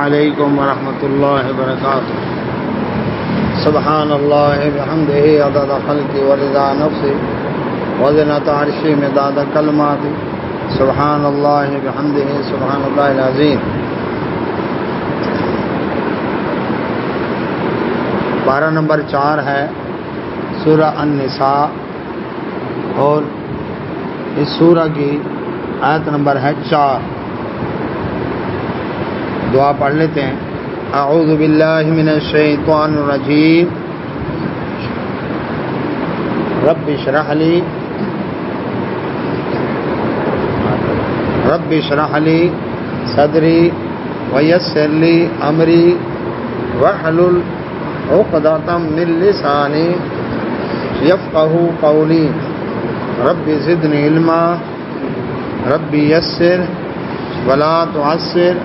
علیکم ورحمۃ اللہ وبرکاتہ۔ سبحان اللہ بحمدہ عدد خلقہ ورضا نفسہ وزنۃ عرشہ مداد کلماتہ۔ سبحان اللہ بحمدہ سبحان اللہ العظیم۔ پارہ نمبر 4 ہے سورہ النساء، اور اس سورہ کی آیت نمبر ہے 4۔ دعا پڑھ لیتے ہیں۔ اعوذ باللہ من الشیطان الرجیم، رب اشرح لی صدری ویسر لی امری واحلل عقدۃ من لسانی یفقہوا قولی، رب زدنی علما، رب یسر ولا تعسر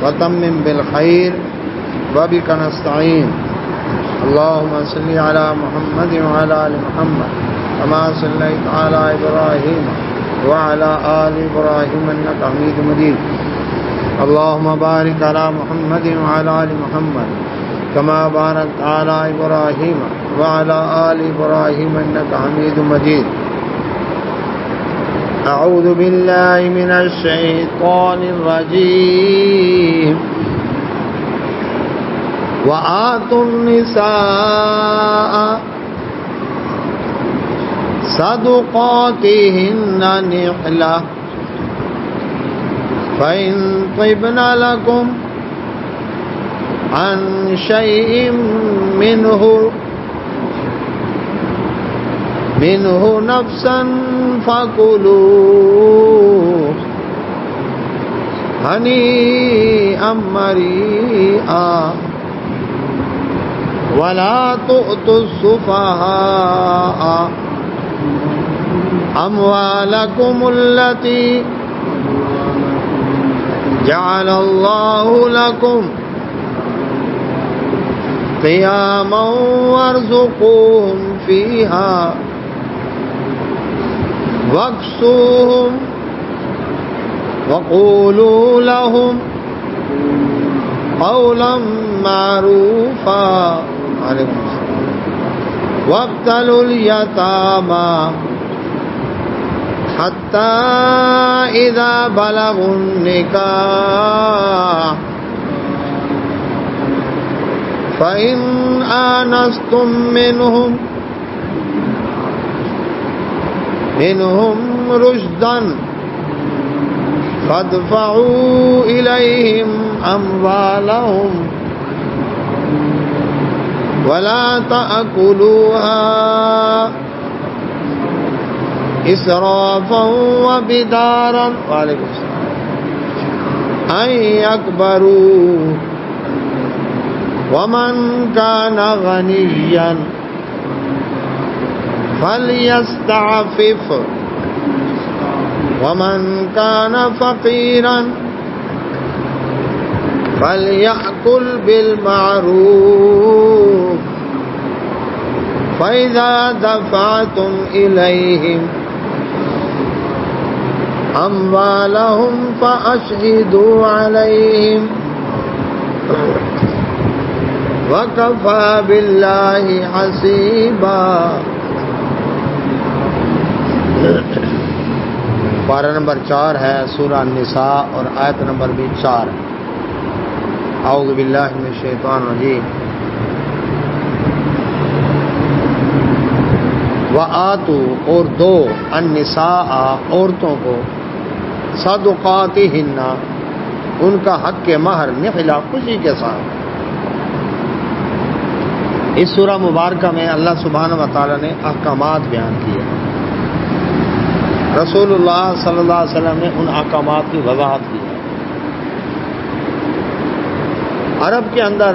وتمم بالخیر وبک نستعین۔ اللهم صل علی محمد وعلی آل محمد كما صلیت علی ابراہیم وعلی آل ابراہیم انک حمید مجید۔ اللهم بارک علی محمد وعلی آل محمد كما بارکت علی ابراہیم وعلی آل ابراہیم انک حمید مجید۔ اعوذ باللہ من الشیطان الرجیم، وآتوا النساء صدقاتهن نحلة فإن طبن لكم عن شيء منه نفسا فكلوه هنيئا مريئا ولا تؤتوا السفهاء أموالكم التي جعل الله لكم قياما وارزقوهم فيها واكسوهم وقولوا لهم قولا معروفا وابتلوا اليتامى حتى إذا بلغوا النكاح فإن آنستم منهم رشدا فادفعوا إليهم أموالهم ولا تأكلوها إسرافا وبدارا أن يكبروا ومن كان غنيا فليستعفف ومن كان فقيرا فليأكل بالمعروف فإذا دفعتم إليهم أموالهم فأشهدوا عليهم وَكَفَى بِاللَّهِ حَسِيبًا۔ پارہ نمبر 4 ہے سورہ النساء، اور آیت نمبر بھی 4 ہے۔ اعوذ باللہ من الشیطان الرجیم۔ وَآتُوا، اور دو، النساء، عورتوں کو، صدقاتہن، ان کا حق مہر، نحلہ، خوشی کے ساتھ۔ اس سورہ مبارکہ میں اللہ سبحانہ و تعالیٰ نے احکامات بیان کیے۔ رسول اللہ صلی اللہ علیہ وسلم نے ان احکامات کی وضاحت کی ہے۔ عرب کے اندر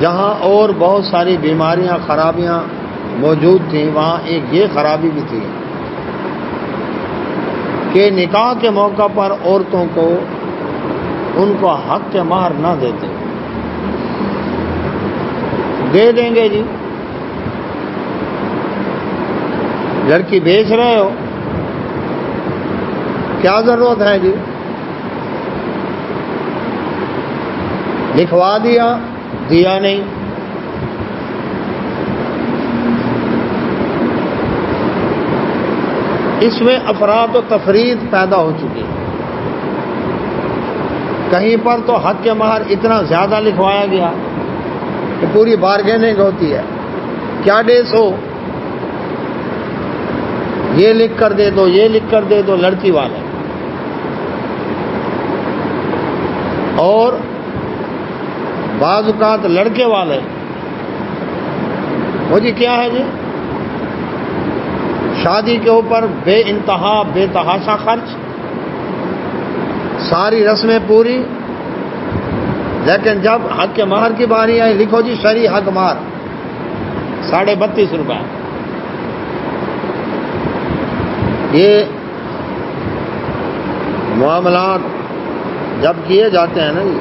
جہاں اور بہت ساری بیماریاں، خرابیاں موجود تھیں، وہاں ایک یہ خرابی بھی تھی کہ نکاح کے موقع پر عورتوں کو ان کو حق کے مہر نہ دیتے۔ دے دیں گے جی، لڑکی بیچ رہے ہو، کیا ضرورت ہے جی؟ لکھوا دیا نہیں. اس میں افراد و تفرید پیدا ہو چکی ہے. کہیں پر تو حق کے مہر اتنا زیادہ لکھوایا گیا کہ پوری بارگیننگ ہوتی ہے. کیا ڈیس ہو، یہ لکھ کر دے دو، یہ لکھ کر دے دو لڑکی والے. اور بعض اوقات لڑکے والے وہ جی کیا ہے جی، شادی کے اوپر بے انتہا بے تحاشا خرچ، ساری رسمیں پوری، لیکن جب حق کے مہر کی باری آئی لکھو جی شرعی حق مہر 32.5 روپے. یہ معاملات جب کیے جاتے ہیں نا جی.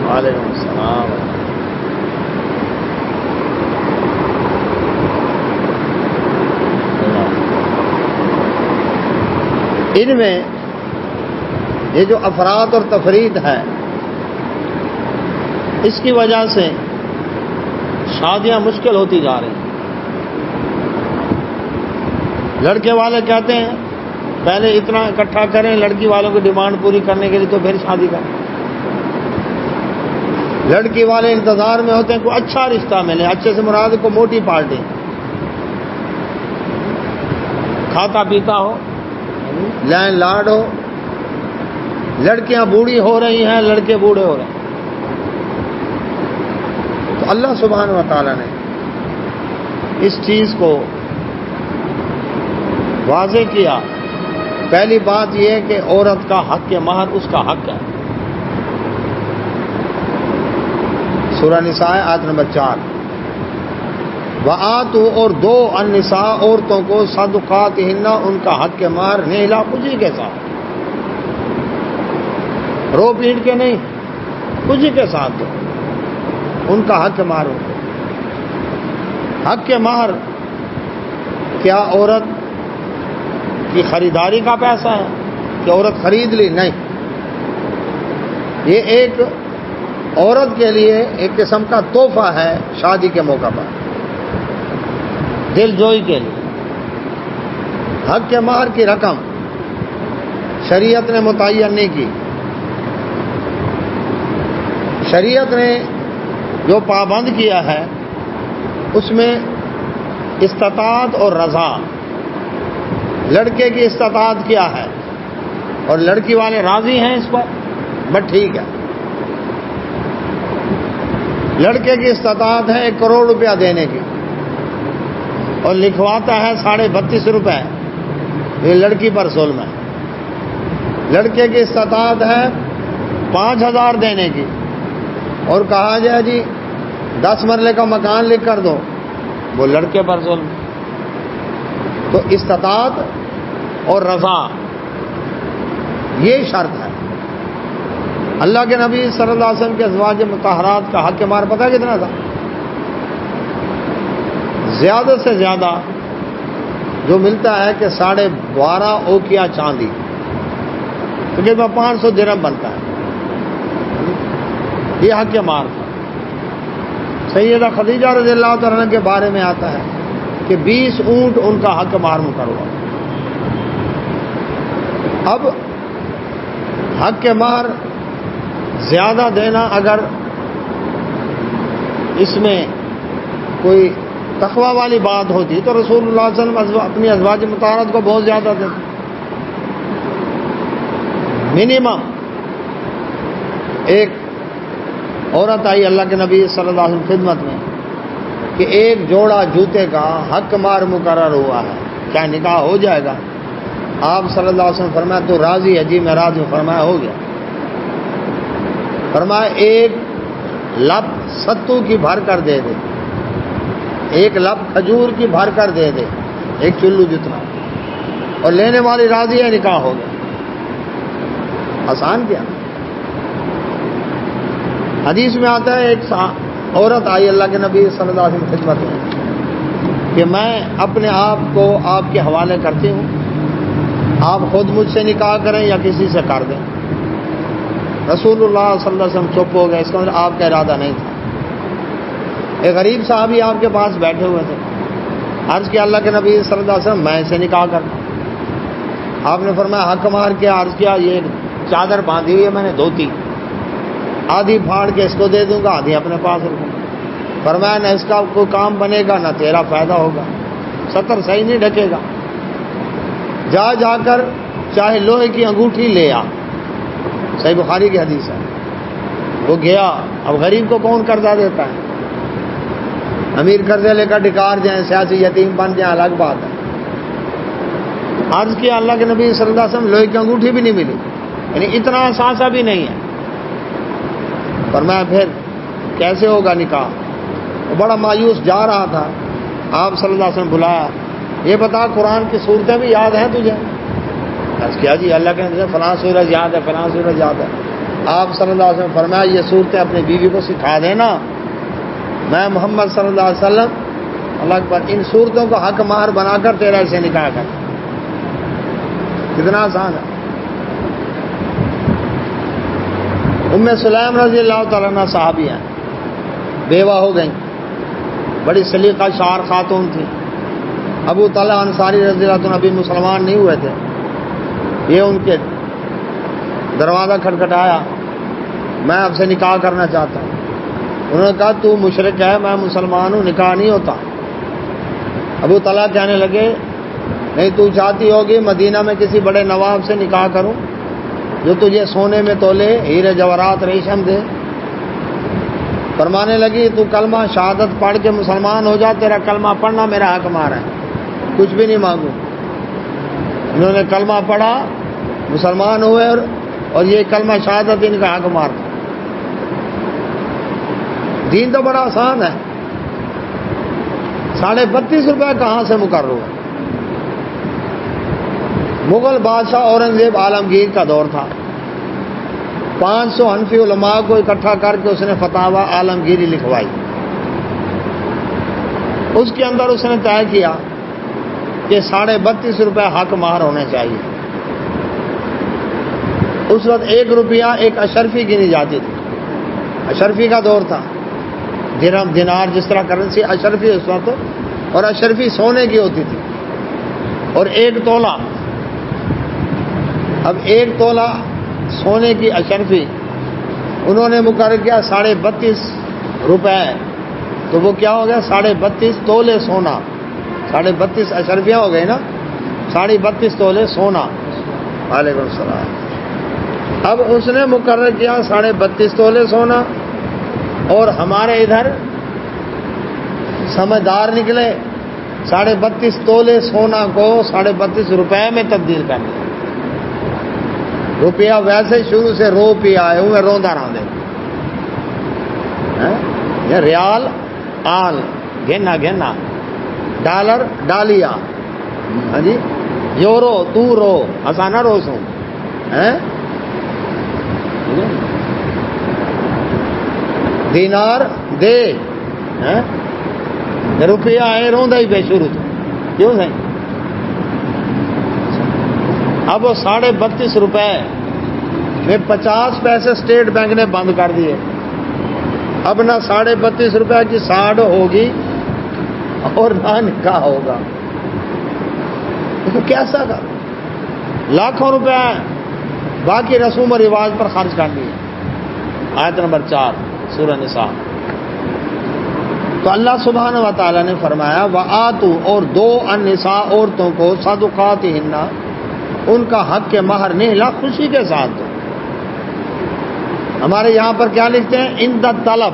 وعلیکم السلام. ان میں یہ جو افراد اور تفرید ہے، اس کی وجہ سے شادیاں مشکل ہوتی جا رہی ہیں. لڑکے والے کہتے ہیں پہلے اتنا اکٹھا کریں لڑکی والوں کی ڈیمانڈ پوری کرنے کے لیے تو پھر شادی کریں. لڑکی والے انتظار میں ہوتے ہیں کوئی اچھا رشتہ ملے. اچھے سے مراد کو موٹی پارٹی، کھاتا پیتا ہو، لین لاڈ ہو. لڑکیاں بوڑھی ہو رہی ہیں، لڑکے بوڑھے ہو رہے ہیں. تو اللہ سبحانہ و تعالی نے اس چیز کو واضح کیا. پہلی بات یہ ہے کہ عورت کا حق کے مہر اس کا حق ہے. سورہ نساء آیت نمبر 4. وآتوا اور دو النساء عورتوں کو صدقاتہن ان کا حق کے مہر نہلا خوشی کے ساتھ، رو پیٹ کے نہیں، خوشی کے ساتھ دو. ان کا حق کے مہر ہو. حق کے مہر کیا عورت کی خریداری کا پیسہ ہے کہ عورت خرید لی؟ نہیں. یہ ایک عورت کے لیے ایک قسم کا تحفہ ہے شادی کے موقع پر، دل جوئی کے لیے. حق کے مہر کی رقم شریعت نے متعین نہیں کی. شریعت نے جو پابند کیا ہے اس میں استطاعت اور رضا. لڑکے کی استطاعت کیا ہے اور لڑکی والے راضی ہیں اس پر، بس ٹھیک ہے. لڑکے کی استطاعت ہے 1 کروڑ روپیہ دینے کی اور لکھواتا ہے 32.5 روپے. یہ لڑکی پر ظلم ہے. لڑکے کی استطاعت ہے 5,000 دینے کی اور کہا جائے جی 10 مرلے کا مکان لکھ کر دو، وہ لڑکے پر ظلم. تو استطاعت اور رضا یہ شرط ہے. اللہ کے نبی صلی اللہ علیہ وسلم کے ازواج مطہرات کا حق مہر پتہ کتنا تھا؟ زیادہ سے زیادہ جو ملتا ہے کہ 12.5 اوقیہ چاندی، تقریباً 500 درہم بنتا ہے. یہ حق مہر تھا. سیدہ خدیجہ رضی اللہ تعالیٰ عنہ کے بارے میں آتا ہے کہ 20 اونٹ ان کا حق مہر مقرر ہوا. اب حق کے مہر زیادہ دینا اگر اس میں کوئی تقوی والی بات ہوتی تو رسول اللہ صلی اللہ علیہ وسلم اپنی ازواج مطہرات کو بہت زیادہ دیتے. منیمم ایک عورت آئی اللہ کے نبی صلی اللہ علیہ وسلم خدمت میں کہ ایک جوڑا جوتے کا حق مہر مقرر ہوا ہے، کیا نکاح ہو جائے گا؟ آپ صلی اللہ علیہ وسلم فرمایا تو راضی ہے؟ جی میں راضی ہوں. فرمایا ہو گیا. فرمایا 1 لب ستو کی بھر کر دے دے، 1 لب کھجور کی بھر کر دے دے، 1 چلو جتنا، اور لینے والی راضی ہے، نکاح ہو گیا. آسان کیا. حدیث میں آتا ہے ایک عورت آئی اللہ کے نبی صلی اللہ علیہ وسلم خدمت میں کہ میں اپنے آپ کو آپ کے حوالے کرتی ہوں، آپ خود مجھ سے نکاح کریں یا کسی سے کر دیں. رسول اللہ صلی اللہ علیہ وسلم چپ ہو گئے، اس کا مطلب آپ کا ارادہ نہیں تھا۔ ایک غریب صحابی آپ کے پاس بیٹھے ہوئے تھے، عرض کیا اللہ کے نبی صلی اللہ علیہ وسلم میں اسے نکاح کرنا۔ آپ نے فرمایا حق مار کے عرض کیا یہ چادر باندھی ہوئی ہے میں نے دھوتی، آدھی پھاڑ کے اس کو دے دوں گا، آدھی اپنے پاس رکھوں گا۔ فرمایا نہ اس کا کوئی کام بنے گا نہ تیرا فائدہ ہوگا، ستر صحیح نہیں ڈھکے گا، جا کر چاہے لوہے کی انگوٹھی لے آ، صحیح بخاری کی حدیث ہے۔ وہ گیا، اب غریب کو کون قرضہ دیتا ہے؟ امیر قرضے لے کر ڈکار جائیں، سیاسی یتیم بن جائیں، الگ بات ہے۔ عرض کیا اللہ کے نبی صلی اللہ علیہ وسلم لوہے کی انگوٹھی بھی نہیں ملی، یعنی اتنا احساسہ بھی نہیں ہے۔ فرمایا پھر کیسے ہوگا نکاح؟ وہ بڑا مایوس جا رہا تھا، آپ صلی اللہ علیہ وسلم بلایا، یہ بتا قرآن کی صورتیں بھی یاد ہیں تجھے؟ عرض کیا جی اللہ کے نبی فلاں سورج یاد ہے، فلاں سورج یاد ہے۔ آپ صلی اللہ علیہ وسلم فرمایا یہ صورتیں اپنی بیوی کو سکھا دینا، میں محمد صلی اللہ علیہ وسلم اللہ اکبر ان صورتوں کو حق مہر بنا کر تیرا اسے نکاح کر۔ کتنا آسان ہے۔ ام سلیم رضی اللہ تعالیٰ عنہ صحابی ہیں، بیوہ ہو گئیں، بڑی سلیقہ شعر خاتون تھی۔ ابو طلحہ انصاری رضی اللہ عنہ ابھی مسلمان نہیں ہوئے تھے، یہ ان کے دروازہ کھٹکھٹایا، میں آپ سے نکاح کرنا چاہتا ہوں۔ انہوں نے کہا تو مشرک ہے، میں مسلمان ہوں، نکاح نہیں ہوتا۔ ابو طلحہ کہنے لگے نہیں تو چاہتی ہوگی مدینہ میں کسی بڑے نواب سے نکاح کروں جو تجھے سونے میں تولے، ہیرے جواہرات ریشم دے۔ فرمانے لگی تو کلمہ شہادت پڑھ کے مسلمان ہو جا، تیرا کلمہ پڑھنا میرا حق مار ہے، کچھ بھی نہیں مانگوں۔ انہوں نے کلمہ پڑھا، مسلمان ہوئے، اور یہ کلمہ شہادت ان کا حق مار تھا۔ دین تو بڑا آسان ہے۔ 32.5 روپے کہاں سے مقرر ہوئے؟ مغل بادشاہ اورنگزیب عالمگیر کا دور تھا، 500 حنفی علماء کو اکٹھا کر کے اس نے فتاوی عالمگیری لکھوائی۔ اس کے اندر اس نے طے کیا کہ 32.5 روپے حق مہر ہونے چاہیے۔ اس وقت 1 روپیہ ایک اشرفی گنی جاتی تھی، اشرفی کا دور تھا، درہم دینار جس طرح کرنسی اشرفی اس وقت، اور اشرفی سونے کی ہوتی تھی، اور 1 تولہ، اب 1 تولہ سونے کی اشرفی انہوں نے مقرر کیا 32.5 روپے، تو وہ کیا ہو گیا 32.5 تولے سونا، 32.5 اشرفیاں ہو گئی نا، 32.5 تولے سونا۔ وعلیکم السلام۔ اب اس نے مقرر کیا 32.5 تولے سونا، اور ہمارے ادھر سمجھدار نکلے 32.5 تولے سونا کو 32.5 روپے میں تبدیل کر دیا۔ روپیہ ویسے شروع سے رو پیا ہے، وہ روندا رہا دے، یہ ریال آل گھنا، ڈالر ڈالیا، ہاں جی، یورو تو رو ہسانا روسوں، دینار دے، روپیہ ہے روندا ہی پہ شروع تو کیوں نہیں؟ اب وہ 32.5 روپے میں 50 پیسے اسٹیٹ بینک نے بند کر دیے۔ اب نہ 32.5 روپے کی ساڑھ ہوگی اور نہ نکاح ہوگا۔ کیسا کا لاکھوں روپے باقی رسوم و رواج پر خرچ کر دیے۔ آیت نمبر 4 سورہ نساء۔ تو اللہ سبحانہ و تعالیٰ نے فرمایا وَآتُوا، اور دو النساء عورتوں کو صدقاتہن، ان کا حق کے مہر نہلا خوشی کے ساتھ دو۔ ہمارے یہاں پر کیا لکھتے ہیں؟ عند طلب،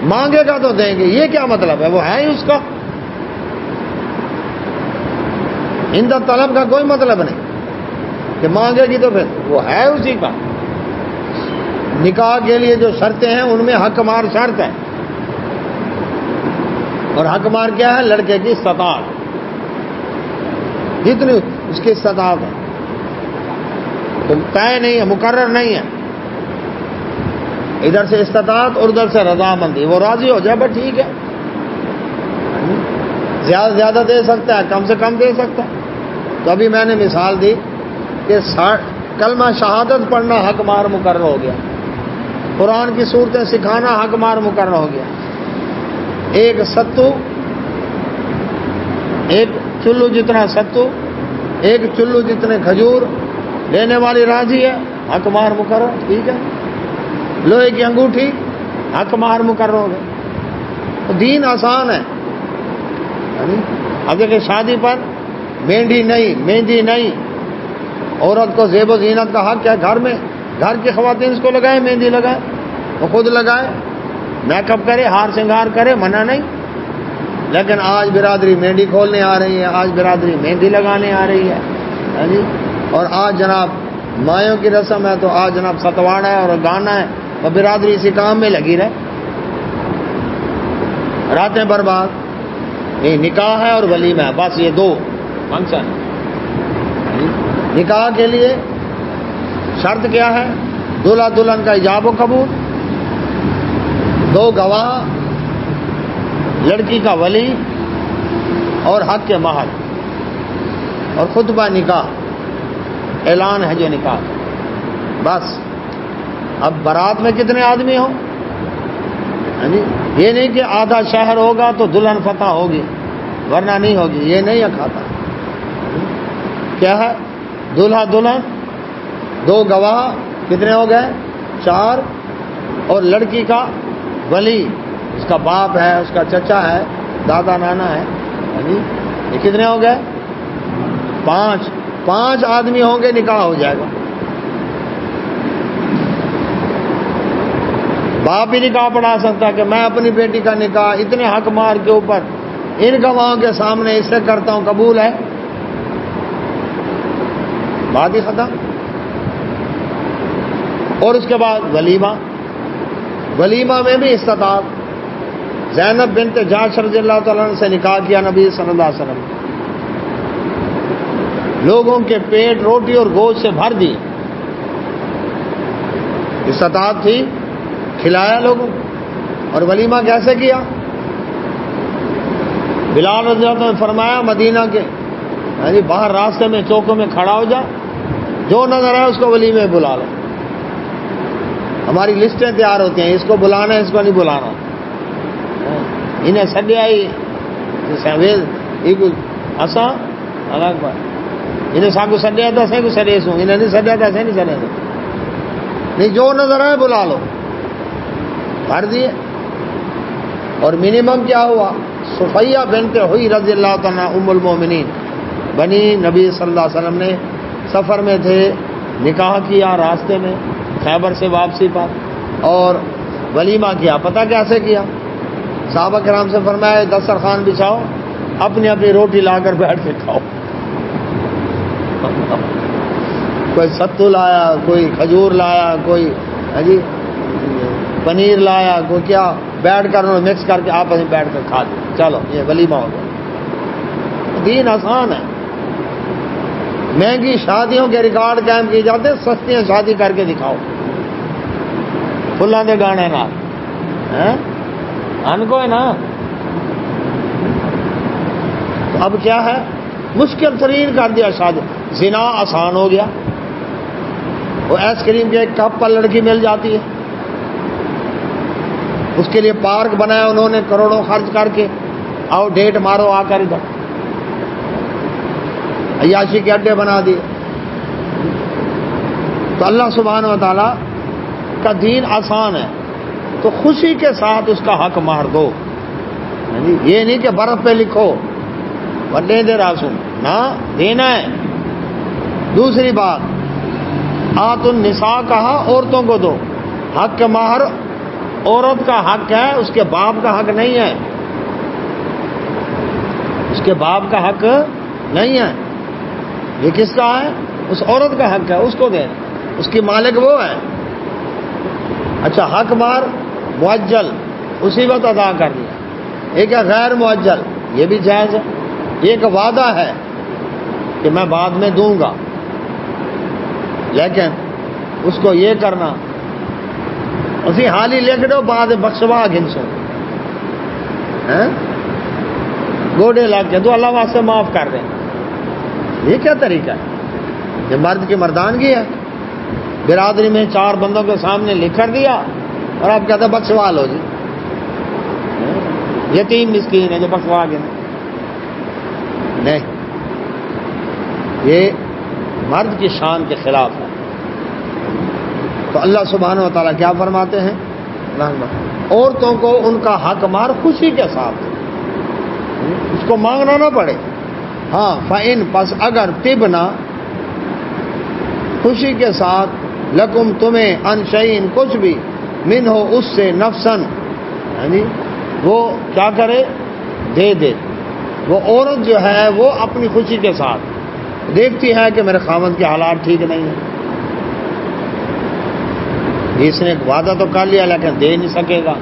مانگے گا تو دیں گے، یہ کیا مطلب ہے؟ وہ ہے ہی اس کا، عند طلب کا کوئی مطلب نہیں کہ مانگے گی تو پھر وہ ہے اسی کا۔ نکاح کے لیے جو شرطیں ہیں ان میں حق مار شرط ہے، اور حق مار کیا ہے؟ لڑکے کی استطاعت، جتنی اس کی استطاعت ہے، تو طے نہیں ہے، مقرر نہیں ہے، ادھر سے استطاعت اور ادھر سے رضامندی، وہ راضی ہو جائے بس ٹھیک ہے، زیادہ سے زیادہ دے سکتا ہے، کم سے کم دے سکتا ہے۔ تو ابھی میں نے مثال دی کہ کلمہ شہادت پڑھنا حق مہر مقرر ہو گیا، قرآن کی صورتیں سکھانا حق مہر مقرر ہو گیا، ایک ستو، ایک چلو جتنا ستو، ایک چلو جتنے کھجور لینے والی راضی ہے، حق مہر مقرر، ٹھیک ہے، لوہے کی انگوٹھی حق مہر مقرر ہو گیا۔ تو دین آسان ہے۔ اب دیکھیں شادی پر مہندی نہیں، عورت کو زیب و زینت کا حق ہے، گھر میں گھر کی خواتین اس کو لگائے، مہندی لگائے، وہ خود لگائے، میک اپ کرے، ہار سنگار کرے، منع نہیں۔ لیکن آج برادری مہندی کھولنے آ رہی ہے، آج برادری مہندی لگانے آ رہی ہے، اور آج جناب مایوں کی رسم ہے، تو آج جناب ستواڑا ہے اور گانا ہے، اور برادری اسی کام میں لگی رہے، راتیں برباد۔ یہ نکاح ہے اور ولیمہ ہے، بس یہ دو فنکشن۔ نکاح کے لیے شرط کیا ہے؟ دولہا دلہن کا ایجاب و قبول، دو گواہ، لڑکی کا ولی، اور حق کے مہر، اور خطبہ نکاح، اعلان ہے جو نکاح، بس۔ اب بارات میں کتنے آدمی ہوں؟ یہ نہیں کہ آدھا شہر ہوگا تو دلہن فتح ہوگی ورنہ نہیں ہوگی، یہ نہیں کھاتا۔ کیا ہے؟ دولہا دلہن، دو گواہ، کتنے ہو گئے؟ 4، اور لڑکی کا ولی، اس کا باپ ہے، اس کا چچا ہے، دادا نانا ہے، یہ کتنے ہو گئے؟ 5 آدمی ہوں گے، نکاح ہو جائے گا۔ باپ بھی نکاح پڑھا سکتا ہے کہ میں اپنی بیٹی کا نکاح اتنے حق مہر کے اوپر ان گواہوں کے سامنے اس سے کرتا ہوں، قبول ہے، بات ہی ختم۔ اور اس کے بعد ولیمہ میں بھی استطاعت۔ زینب بنت جحش رضی اللہ تعالیٰ عنہ سے نکاح کیا نبی صلی اللہ علیہ وسلم، لوگوں کے پیٹ روٹی اور گوشت سے بھر دی، استطاعت تھی، کھلایا لوگوں۔ اور ولیمہ کیسے کیا؟ بلال رضی اللہ عنہ نے فرمایا مدینہ کے باہر راستے میں چوکوں میں کھڑا ہو جا، جو نظر آئے اس کو ولیمے میں بلا لو۔ ہماری لسٹیں تیار ہوتی ہیں، اس کو بلانا ہے، اس کو نہیں بلانا، انہیں سڈیا ہی اساں الگ بات، انہیں ساکو سڈیا تھا سیں کو سڈے سوں، انہیں نہیں سڈیا تھا سیں نہیں سڈے سوں، نہیں جو نظر آئے بلا لو، بھر دیے۔ اور منیمم کیا ہوا؟ صفیہ بنت ہوئی رضی اللہ تعالیٰ ام المومنین، بنی نبی صلی اللہ علیہ وسلم نے سفر میں تھے، نکاح کیا راستے میں خیبر سے واپسی پر، اور ولیمہ کیا۔ پتہ کیسے کیا؟ صحابہ کرام سے فرمایا دسترخوان بچھاؤ، اپنی اپنی روٹی لا کر بیٹھ کے کھاؤ۔ کوئی ستو لایا، کوئی کھجور لایا، کوئی پنیر لایا، کوئی کیا، بیٹھ کر انہوں نے مکس کر کے آپس میں بیٹھ کر کھا لیا، چلو یہ ولیمہ ہو گیا۔ دین آسان ہے۔ مہنگی شادیوں کے ریکارڈ قائم کیے جاتے، سستیاں شادی کر کے دکھاؤ، فلاں دے گانے نہ ان کو ہے نا۔ تو اب کیا ہے؟ مشکل ترین کر دیا شادی، زنا آسان ہو گیا، وہ آئس کریم کے ایک کپ پر لڑکی مل جاتی ہے، اس کے لیے پارک بنایا انہوں نے کروڑوں خرچ کر کے، آؤ ڈیٹ مارو آ کر ادھر، عیاشی کے اڈے بنا دیے۔ تو اللہ سبحانہ و تعالیٰ کا دین آسان ہے، تو خوشی کے ساتھ اس کا حق مہر دو، یہ نہیں کہ برف پہ لکھو ورنہ دے راسوں، نہ دینا ہے۔ دوسری بات، آت النساء کہا عورتوں کو دو، حق کے مہر عورت کا حق ہے، اس کے باپ کا حق نہیں ہے، اس کے باپ کا حق نہیں ہے، یہ کس کا ہے؟ اس عورت کا حق ہے، اس کو دے، اس کی مالک وہ ہے۔ اچھا، حق مہر معجل اسی وقت ادا کر دیا، ایک ہے غیر معجل، یہ بھی جائز ہے، ایک وعدہ ہے کہ میں بعد میں دوں گا، لیکن اس کو یہ کرنا اسی حال ہی لکھ دو، بعد بخشوا گنسو، گوڑے لگ کے تو اللہ واسطے معاف کر دیں، یہ کیا طریقہ ہے؟ یہ مرد کی مردانگی ہے۔ برادری میں 4 بندوں کے سامنے لکھ کر دیا اور آپ کہتے ہیں بخشوا لو جی، یتیم مسکین ہے جو بخشوا گیا نہیں، یہ مرد کی شان کے خلاف ہے۔ تو اللہ سبحانہ و تعالیٰ کیا فرماتے ہیں؟ عورتوں کو ان کا حق مار خوشی کے ساتھ، اس کو مانگنا نہ پڑے۔ ہاں فَإِن پس اگر تبنا خوشی کے ساتھ لکم تمہیں ان شیئن کچھ بھی من ہو اس سے نفسن، یعنی وہ کیا کرے دے دے۔ وہ عورت جو ہے وہ اپنی خوشی کے ساتھ دیکھتی ہے کہ میرے خاوند کے حالات ٹھیک نہیں ہیں، اس نے ایک وعدہ تو کر لیا لیکن دے نہیں سکے گا،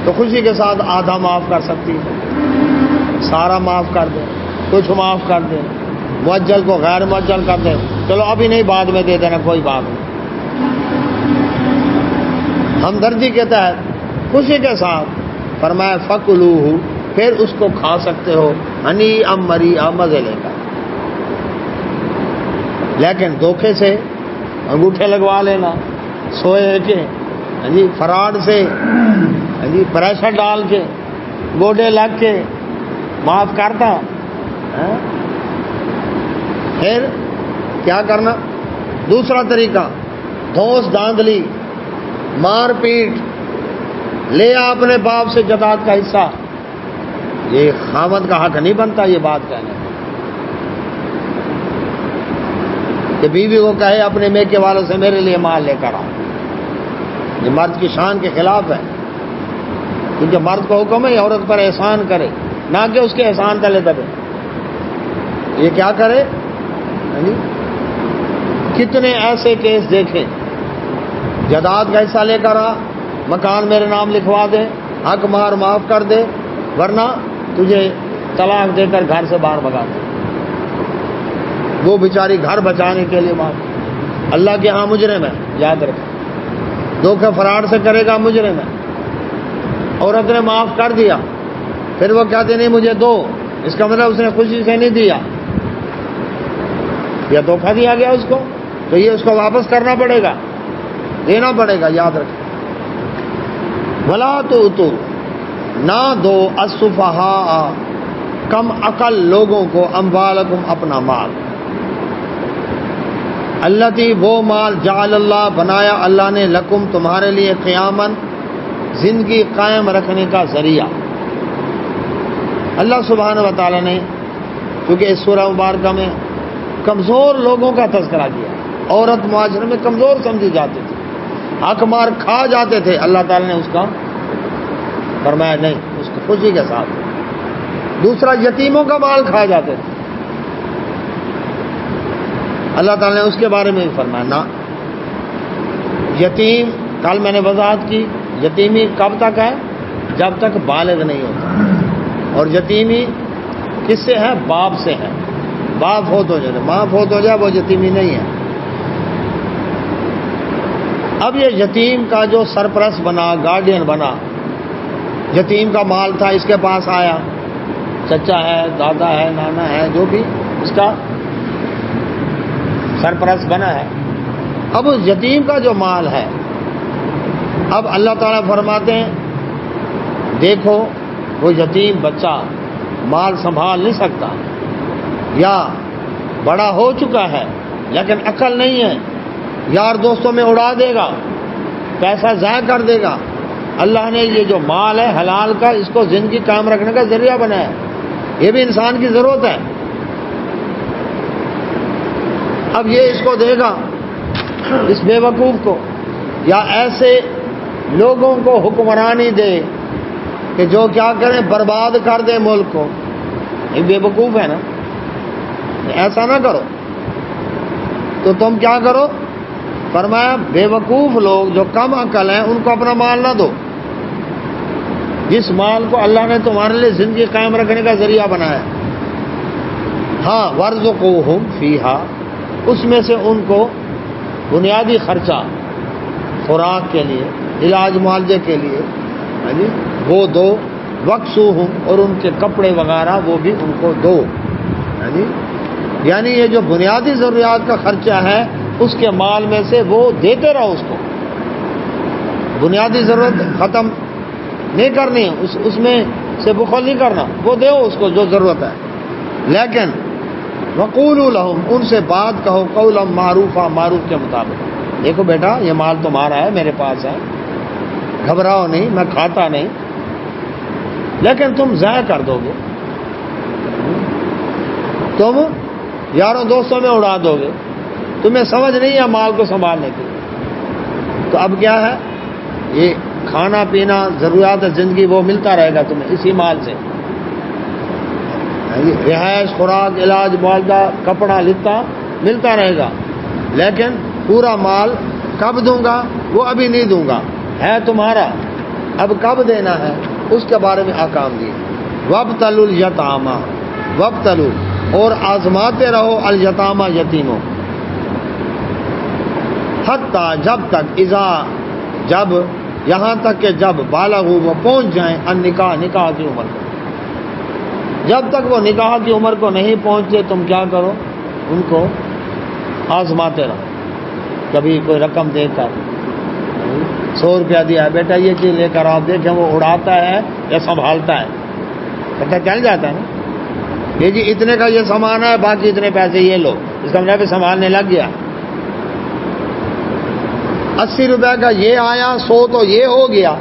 تو خوشی کے ساتھ آدھا معاف کر سکتی ہے، سارا معاف کر دے، کچھ معاف کر دے، معجل کو غیر معجل کر دے، چلو ابھی نہیں بعد میں دے دینا، کوئی بات نہیں۔ ہمدردی کے تحت خوشی کے ساتھ فرمایا فَكُلُوهُ، پھر اس کو کھا سکتے ہو ہنیئا مریئا، مزے لے کر، لیکن دھوکے سے انگوٹھے لگوا لینا، سوئے کے فراڈ سے پریشر ڈال کے گوڈے لگ کے معاف کرتا، پھر کیا کرنا؟ دوسرا طریقہ دھوس دھاندلی، مار پیٹ، لے آ اپنے باپ سے جداد کا حصہ، یہ خاوند کا حق نہیں بنتا یہ بات کہنے کہ بیوی کو کہے اپنے میکے والوں سے میرے لیے مال لے کر آؤ، یہ مرد کی شان کے خلاف ہے، کیونکہ مرد کو حکم ہے عورت پر احسان کرے، نہ کہ اس کے احسان تلے دبے۔ یہ کیا کرے؟ کتنے ایسے کیس دیکھیں، جداد کا حصہ لے کر آ، مکان میرے نام لکھوا دے، حق مار معاف کر دے، ورنہ تجھے طلاق دے کر گھر سے باہر بھگا دے۔ وہ بیچاری گھر بچانے کے لیے معاف، اللہ کے ہاں مجرم ہے، یاد رکھیں، دھوکے فراڈ سے کرے گا مجرم ہے۔ عورت نے معاف کر دیا، پھر وہ کہتے نہیں مجھے دو، اس کا مطلب اس نے خوشی سے نہیں دیا، یا دھوکہ دیا گیا اس کو، تو یہ اس کو واپس کرنا پڑے گا، دینا پڑے گا، یاد رکھیں۔ ولا تؤتوا، نہ دو السفہاء، کم عقل لوگوں کو، اموالکم، اپنا مال، التی، وہ مال، جعل اللہ، بنایا اللہ نے، لکم، تمہارے لیے، قیاماً، زندگی قائم رکھنے کا ذریعہ۔ اللہ سبحانہ و تعالیٰ نے کیونکہ اس سورہ مبارکہ میں کمزور لوگوں کا تذکرہ کیا، عورت معاشرے میں کمزور سمجھی جاتی تھی، حق مار کھا جاتے تھے، اللہ تعالیٰ نے اس کا فرمایا نہیں، اس کو خوشی کے ساتھ۔ دوسرا یتیموں کا مال کھا جاتے تھے، اللہ تعالیٰ نے اس کے بارے میں بھی فرمایا نہ، یتیم، کل میں نے وضاحت کی، یتیمی کب تک ہے؟ جب تک بالغ نہیں ہوتا، اور یتیمی کس سے ہے؟ باپ سے ہے، باپ فوت ہو جائے، ماں فوت ہو جائے، وہ یتیمی نہیں ہے۔ اب یہ یتیم کا جو سرپرست بنا، گارڈین بنا، یتیم کا مال تھا، اس کے پاس آیا، چچا ہے، دادا ہے، نانا ہے، جو بھی اس کا سرپرست بنا ہے۔ اب اس یتیم کا جو مال ہے، اب اللہ تعالیٰ فرماتے ہیں دیکھو وہ یتیم بچہ مال سنبھال نہیں سکتا، یا بڑا ہو چکا ہے لیکن عقل نہیں ہے، یار دوستوں میں اڑا دے گا، پیسہ ضائع کر دے گا۔ اللہ نے یہ جو مال ہے حلال کا، اس کو زندگی قائم رکھنے کا ذریعہ بنایا ہے، یہ بھی انسان کی ضرورت ہے۔ اب یہ اس کو دے گا، اس بے وقوف کو، یا ایسے لوگوں کو حکمرانی دے کہ جو کیا کریں، برباد کر دے ملک کو، یہ بے وقوف ہے نا، ایسا نہ کرو۔ تو تم کیا کرو؟ فرمایا بے وقوف لوگ جو کم عقل ہیں ان کو اپنا مال نہ دو، جس مال کو اللہ نے تمہارے لیے زندگی قائم رکھنے کا ذریعہ بنایا۔ ہاں وارزقوہم فیہا، اس میں سے ان کو بنیادی خرچہ، خوراک کے لیے، علاج معالجے کے لیے وہ دو، وقسوہم، اور ان کے کپڑے وغیرہ وہ بھی ان کو دو۔ یعنی یہ جو بنیادی ضروریات کا خرچہ ہے اس کے مال میں سے وہ دیتے رہو اس کو. بنیادی ضرورت ختم نہیں کرنی، اس میں سے بخل نہیں کرنا، وہ دو اس کو جو ضرورت ہے. لیکن وقولوا لهم، ان سے بات کہو قولا معروفا، معروف کے مطابق. دیکھو بیٹا یہ مال تمہارا ہے، میرے پاس ہے، گھبراؤ نہیں، میں کھاتا نہیں، لیکن تم ضائع کر دو گے، تم یاروں دوستوں میں اڑا دو گے، تمہیں سمجھ نہیں ہے مال کو سنبھالنے کی. تو اب کیا ہے، یہ کھانا پینا ضروریات زندگی وہ ملتا رہے گا تمہیں اسی مال سے، رہائش خوراک علاج معالجہ کپڑا لتا ملتا رہے گا، لیکن پورا مال کب دوں گا وہ ابھی نہیں دوں گا، ہے تمہارا، اب کب دینا ہے اس کے بارے میں احکام دیے. وابتلوا الیتامی، وابتلوا اور آزماتے رہو الیتامی یتیموں، حتی جب تک اذا جب یہاں تک کہ جب بالغوا وہ پہنچ جائیں النکاح نکاح کی عمر کو. جب تک وہ نکاح کی عمر کو نہیں پہنچتے تم کیا کرو، ان کو آزماتے رہو. کبھی کوئی رقم دے کر 100 روپیہ دیا، بیٹا یہ چیز لے کر آپ دیکھیں وہ اڑاتا ہے یا سنبھالتا ہے، پتہ چل جاتا ہے نا. یہ جی اتنے کا یہ سامان ہے، باقی اتنے پیسے یہ لو، اس کا مطلب سنبھالنے لگ گیا. 80 روپے کا یہ آیا، 100 تو یہ ہو گیا،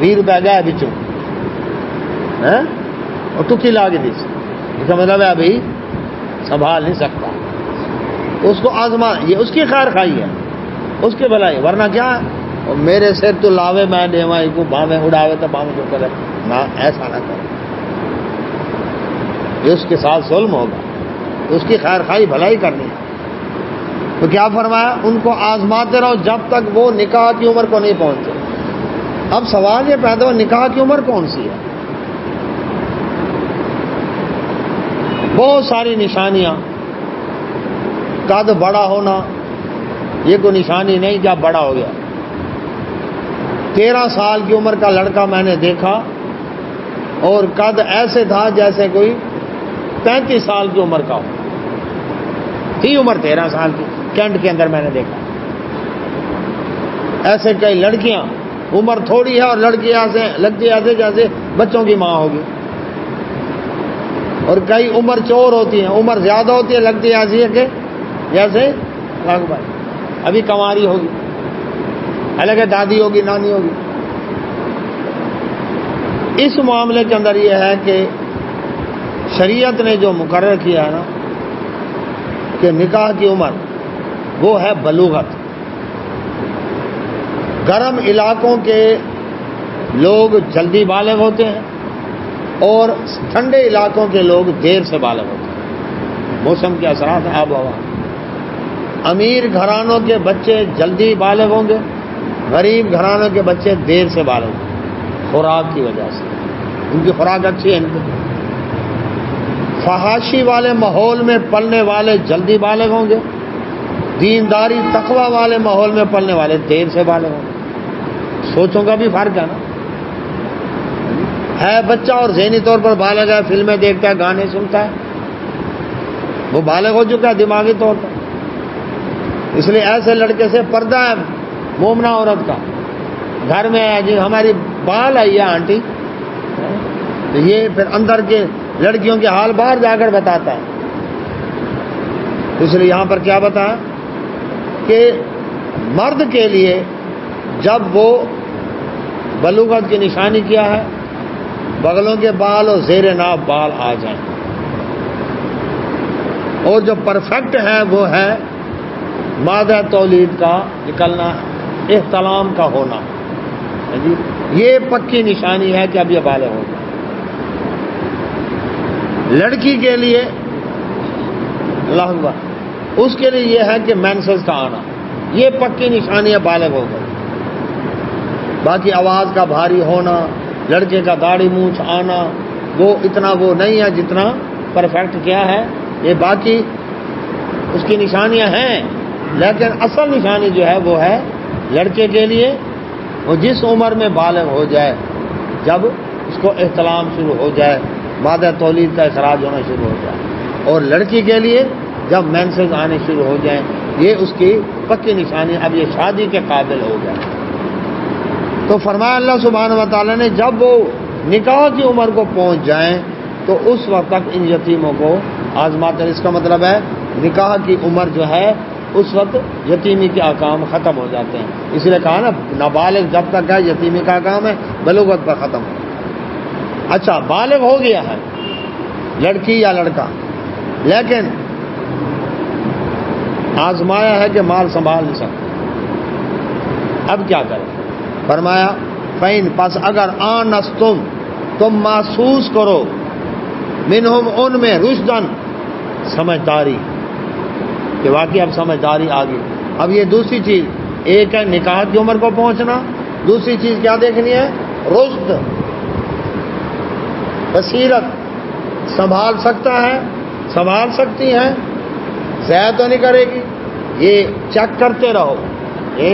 20 روپے گیا بچوں اور ٹکی لا کے دی، اس کا مطلب ہے ابھی سنبھال نہیں سکتا. اس کو آزما، یہ اس کی خیر خائی ہے، اس کی بھلائی، ورنہ کیا ہے میرے سر تو لاوے میں دیوائی کو بھاوے اڑاوے تو بھاوے جو کرے نہ، ایسا نہ کرے. یہ اس کے ساتھ ظلم ہوگا، اس کی خیر خائی بھلائی کرنی ہے. تو کیا فرمایا، ان کو آزماتے رہو جب تک وہ نکاح کی عمر کو نہیں پہنچے. اب سوال یہ پیدا ہو نکاح کی عمر کون سی ہے؟ بہت ساری نشانیاں. قد بڑا ہونا یہ کوئی نشانی نہیں کہ اب بڑا ہو گیا. 13 سال کی عمر کا لڑکا میں نے دیکھا اور قد ایسے تھا جیسے کوئی 35 سال کی عمر کا ہو، تھی عمر 13 سال کی. کینٹ کے اندر میں نے دیکھا ایسے کئی لڑکیاں، عمر تھوڑی ہے اور لڑکی ایسے لگتی ایسے جیسے بچوں کی ماں ہوگی. اور کئی عمر چور ہوتی ہیں، عمر زیادہ ہوتی ہے، لگتی ایسی ہے کہ جیسے ابھی کنواری ہوگی، حالانکہ دادی ہوگی نانی ہوگی. اس معاملے کے اندر یہ ہے کہ شریعت نے جو مقرر کیا ہے نا کہ نکاح کی عمر وہ ہے بلوغت. گرم علاقوں کے لوگ جلدی بالغ ہوتے ہیں اور ٹھنڈے علاقوں کے لوگ دیر سے بالغ ہوتے ہیں، موسم کے اثرات ہیں، آب و ہوا. امیر گھرانوں کے بچے جلدی بالغ ہوں گے، غریب گھرانوں کے بچے دیر سے بالغ ہوں گے، خوراک کی وجہ سے. ان کی خوراک اچھی ہے. ان کی فحاشی والے ماحول میں پلنے والے جلدی بالغ ہوں گے، دینداری تقوی والے ماحول میں پلنے والے دیر سے بالغ ہوں گے. سوچوں کا بھی فرق ہے نا. ہے بچہ اور ذہنی طور پر بالغ ہے، فلمیں دیکھتا ہے، گانے سنتا ہے، وہ بالغ ہو چکا ہے دماغی طور پر. اس لیے ایسے لڑکے سے پردہ ہے مومنہ عورت کا. گھر میں ہے جی ہماری بال ہے یہ آنٹی، تو یہ پھر اندر کے لڑکیوں کے حال باہر جا کر بتاتا ہے. اس لیے یہاں پر کیا بتایا کہ مرد کے لیے جب وہ بلوغت کی نشانی کیا ہے، بغلوں کے بال اور زیر ناف بال آ جائیں. اور جو پرفیکٹ ہے وہ ہے مادہ تولید کا نکلنا، احتلام کا ہونا. جی یہ پکی نشانی ہے کہ اب یہ بالغ ہوگا. لڑکی کے لیے اللہ اکبر، اس کے لیے یہ ہے کہ مینسز کا آنا، یہ پکی نشانی ہے بالغ ہو گئی. باقی آواز کا بھاری ہونا، لڑکے کا داڑھی مونچھ آنا، وہ اتنا وہ نہیں ہے جتنا پرفیکٹ کیا ہے. یہ باقی اس کی نشانیاں ہیں، لیکن اصل نشانی جو ہے وہ ہے لڑکے کے لیے وہ جس عمر میں بالغ ہو جائے، جب اس کو احتلام شروع ہو جائے، مادہ تولید کا اخراج ہونا شروع ہو جائے. اور لڑکی کے لیے جب مینسز آنے شروع ہو جائیں. یہ اس کی پکی نشانی، اب یہ شادی کے قابل ہو گیا۔ تو فرمایا اللہ سبحانہ و تعالیٰ نے جب وہ نکاح کی عمر کو پہنچ جائیں تو اس وقت تک ان یتیموں کو آزماتے ہیں۔ اس کا مطلب ہے نکاح کی عمر جو ہے اس وقت یتیمی کے احکام ختم ہو جاتے ہیں، اس لیے کہا نا نابالغ جب تک ہے یتیمی کا احکام ہے، بلوغت پر ختم ہو۔ اچھا بالغ ہو گیا ہے لڑکی یا لڑکا، لیکن آزمایا ہے کہ مال سنبھال نہیں سکتا، اب کیا کریں؟ فرمایا فین، پس اگر تم محسوس کرو منہم ان میں رشدن، سمجھداری، کہ واقعی اب سمجھداری آ گئی۔ اب یہ دوسری چیز، ایک ہے نکاح کی عمر کو پہنچنا، دوسری چیز کیا دیکھنی ہے؟ رشد، بصیرت، سنبھال سکتا ہے، سنبھال سکتی ہیں، ضائع تو نہیں کرے گی، یہ چیک کرتے رہو، یہ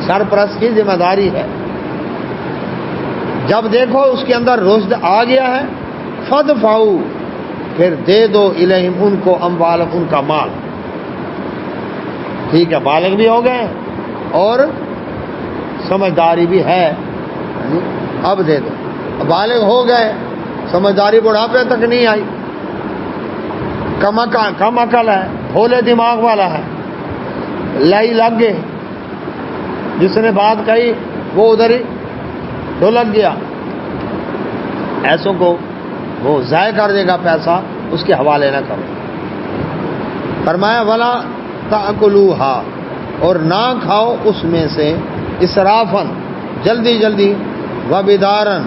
سرپرست کی ذمہ داری ہے۔ جب دیکھو اس کے اندر رشد آ گیا ہے، فدفعوا، پھر دے دو الیہم ان کو اموالہم، ان کا مال، ٹھیک ہے، بالغ بھی ہو گئے اور سمجھداری بھی ہے، اب دے دو۔ بالغ ہو گئے، سمجھداری بڑھاپے تک نہیں آئی، کم عقل ہے، بھولے دماغ والا ہے، لائی لگ گئے، جس نے بات کہی وہ ادھر ہی ڈھلک گیا، ایسوں کو وہ ضائع کر دے گا پیسہ، اس کے حوالے نہ کرو۔ فرمایا ولا تاکلوہا، اور نہ کھاؤ اس میں سے، اسرافن، جلدی جلدی، وبدارن،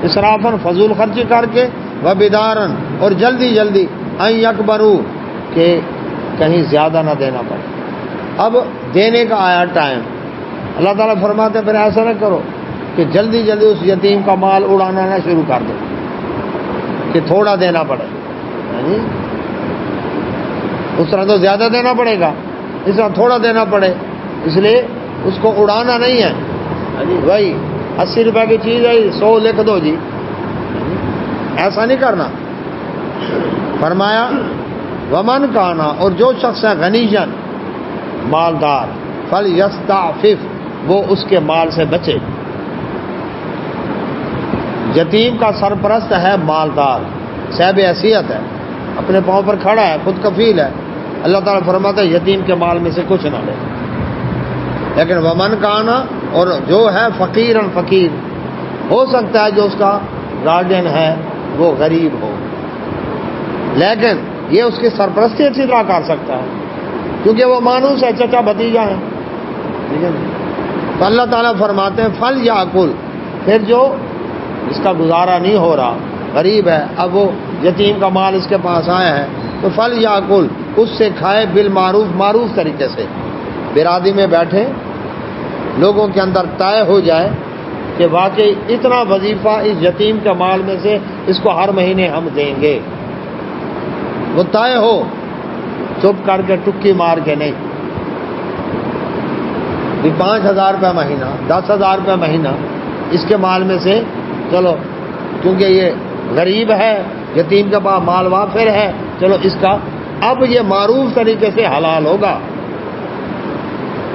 اسرافن فضول خرچی کر کے، وبدارن، اور جلدی جلدی، ان یکبروا، کہ کہیں زیادہ نہ دینا پڑے۔ اب دینے کا آیا ٹائم، اللہ تعالیٰ فرماتے ہیں پھر ایسا نہ کرو کہ جلدی جلدی اس یتیم کا مال اڑانا نہ شروع کر دو کہ تھوڑا دینا پڑے، اس طرح تو زیادہ دینا پڑے گا، اس طرح تھوڑا دینا پڑے، اس لیے اس کو اڑانا نہیں ہے، بھائی 80 روپے کی چیز ہے 100 لکھ دو جی، ایسا نہیں کرنا۔ فرمایا ومن کانا، اور جو شخص ہے غنیجن، مالدار، فلیستعفف، وہ اس کے مال سے بچے۔ یتیم کا سرپرست ہے مالدار، صاحب حیثیت ہے، اپنے پاؤں پر کھڑا ہے، خود کفیل ہے، اللہ تعالیٰ فرماتا ہے یتیم کے مال میں سے کچھ نہ لے۔ لیکن ومن کانا، اور جو ہے فقیرن، فقیر ہو سکتا ہے جو اس کا گارڈین ہے وہ غریب ہو، لیکن یہ اس کی سرپرستی اچھی طرح کر سکتا ہے کیونکہ وہ مانوس ہے، چچا بھتیجا ہے، ٹھیک ہے۔ تو اللہ تعالیٰ فرماتے ہیں فلیاکل، پھر جو اس کا گزارا نہیں ہو رہا، غریب ہے، اب وہ یتیم کا مال اس کے پاس آیا ہے، تو فلیاکل، اس سے کھائے، بالمعروف، معروف طریقے سے، برادری میں بیٹھے، لوگوں کے اندر طے ہو جائے کہ واقعی اتنا وظیفہ اس یتیم کے مال میں سے اس کو ہر مہینے ہم دیں گے، وہ طے ہو، چپ کر کے ٹکی مار کے نہیں، 5,000 روپے مہینہ، 10,000 روپے مہینہ اس کے مال میں سے، چلو کیونکہ یہ غریب ہے، یتیم کے پاس مال وافر ہے، چلو اس کا اب یہ معروف طریقے سے حلال ہوگا،